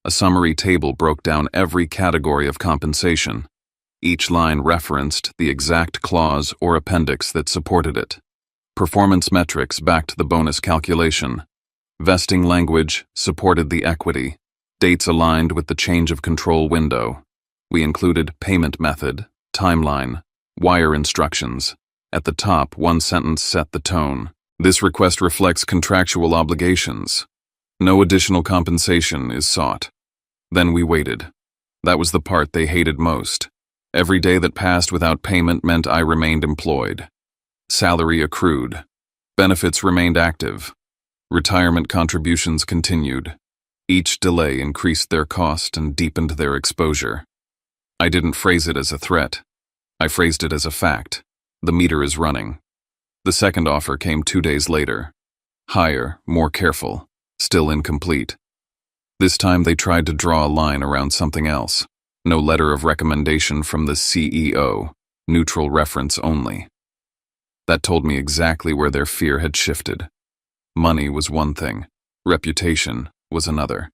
A summary table broke down every category of compensation. Each line referenced the exact clause or appendix that supported it. Performance metrics backed the bonus calculation. Vesting language supported the equity. Dates aligned with the change of control window. We included payment method, timeline, wire instructions. At the top, one sentence set the tone. This request reflects contractual obligations. No additional compensation is sought. Then we waited. That was the part they hated most. Every day that passed without payment meant I remained employed. Salary accrued. Benefits remained active. Retirement contributions continued. Each delay increased their cost and deepened their exposure. I didn't phrase it as a threat. I phrased it as a fact. The meter is running. The second offer came 2 days later. Higher, more careful, still incomplete. This time they tried to draw a line around something else. No letter of recommendation from the CEO, neutral reference only. That told me exactly where their fear had shifted. Money was one thing, reputation was another.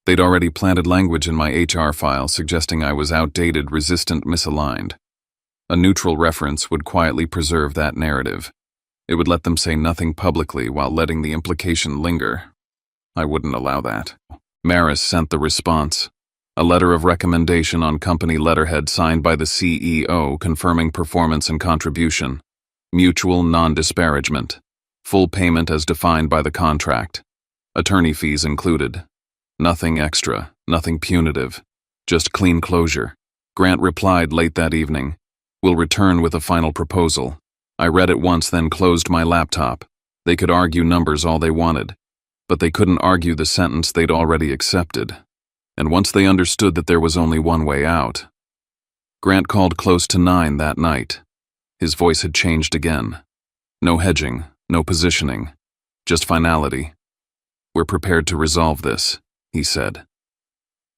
They'd already planted language in my HR file suggesting I was outdated, resistant, misaligned. A neutral reference would quietly preserve that narrative. It would let them say nothing publicly while letting the implication linger. I wouldn't allow that. Maris sent the response. A letter of recommendation on company letterhead signed by the CEO confirming performance and contribution. Mutual non-disparagement. Full payment as defined by the contract. Attorney fees included. Nothing extra, nothing punitive. Just clean closure. Grant replied late that evening. We'll return with a final proposal. I read it once, then closed my laptop. They could argue numbers all they wanted, but they couldn't argue the sentence they'd already accepted. And once they understood that there was only one way out. Grant called close to 9 that night. His voice had changed again. No hedging, no positioning, just finality. We're prepared to resolve this, he said.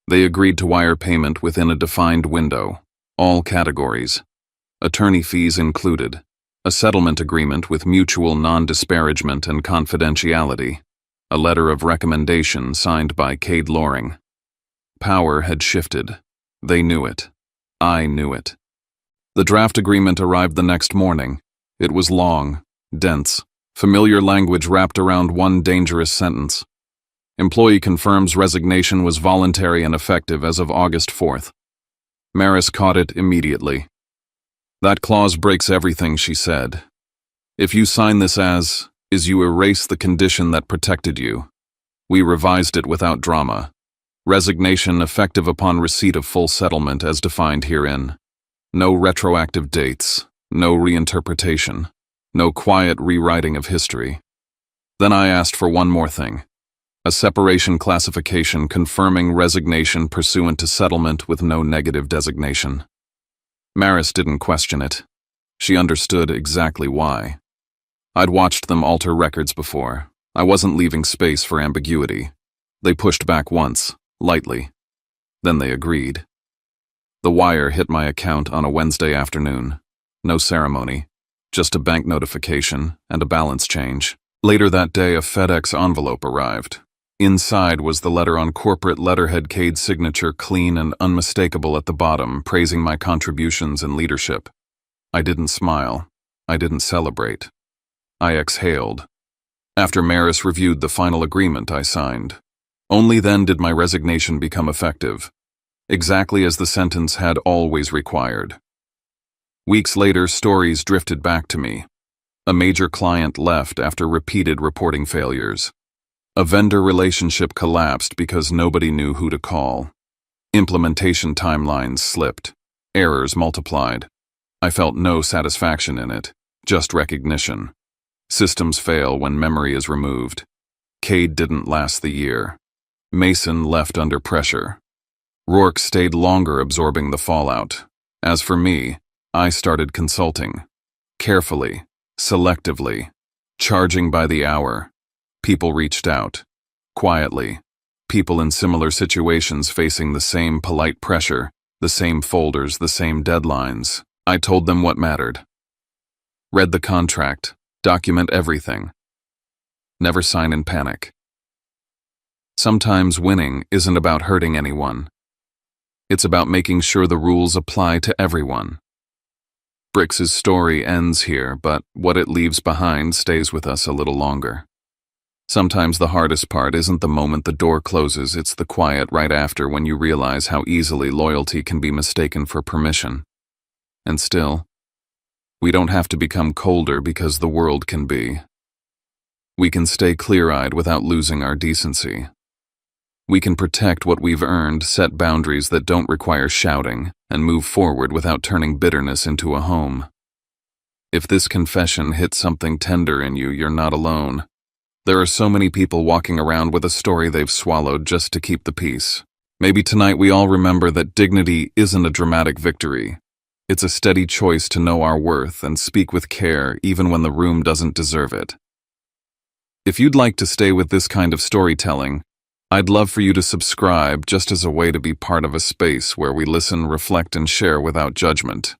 They agreed to wire payment within a defined window, all categories. Attorney fees included. A settlement agreement with mutual non-disparagement and confidentiality. A letter of recommendation signed by Cade Loring. Power had shifted. They knew it. I knew it. The draft agreement arrived the next morning. It was long, dense, familiar language wrapped around one dangerous sentence. Employee confirms resignation was voluntary and effective as of August 4th. Maris caught it immediately. That clause breaks everything, she said. If you sign this as, is you erase the condition that protected you. We revised it without drama. Resignation effective upon receipt of full settlement as defined herein. No retroactive dates, no reinterpretation, no quiet rewriting of history. Then I asked for one more thing. A separation classification confirming resignation pursuant to settlement with no negative designation. Maris didn't question it. She understood exactly why. I'd watched them alter records before. I wasn't leaving space for ambiguity. They pushed back once, lightly. Then they agreed. The wire hit my account on a Wednesday afternoon. No ceremony, just a bank notification and a balance change. Later that day, a FedEx envelope arrived. Inside was the letter on corporate letterhead, Cade's signature clean and unmistakable at the bottom, praising my contributions and leadership. I didn't smile. I didn't celebrate. I exhaled. After Maris reviewed the final agreement I signed. Only then did my resignation become effective, exactly as the sentence had always required. Weeks later, stories drifted back to me. A major client left after repeated reporting failures. A vendor relationship collapsed because nobody knew who to call. Implementation timelines slipped. Errors multiplied. I felt no satisfaction in it, just recognition. Systems fail when memory is removed. Cade didn't last the year. Mason left under pressure. Rourke stayed longer absorbing the fallout. As for me, I started consulting. Carefully, selectively, charging by the hour. People reached out. Quietly. People in similar situations facing the same polite pressure, the same folders, the same deadlines. I told them what mattered. Read the contract. Document everything. Never sign in panic. Sometimes winning isn't about hurting anyone. It's about making sure the rules apply to everyone. Brix's story ends here, but what it leaves behind stays with us a little longer. Sometimes the hardest part isn't the moment the door closes, it's the quiet right after when you realize how easily loyalty can be mistaken for permission. And still, we don't have to become colder because the world can be. We can stay clear-eyed without losing our decency. We can protect what we've earned, set boundaries that don't require shouting, and move forward without turning bitterness into a home. If this confession hits something tender in you, you're not alone. There are so many people walking around with a story they've swallowed just to keep the peace. Maybe tonight we all remember that dignity isn't a dramatic victory. It's a steady choice to know our worth and speak with care even when the room doesn't deserve it. If you'd like to stay with this kind of storytelling, I'd love for you to subscribe just as a way to be part of a space where we listen, reflect, and share without judgment.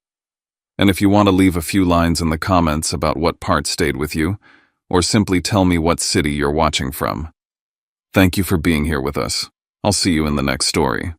And if you want to leave a few lines in the comments about what part stayed with you, or simply tell me what city you're watching from. Thank you for being here with us. I'll see you in the next story.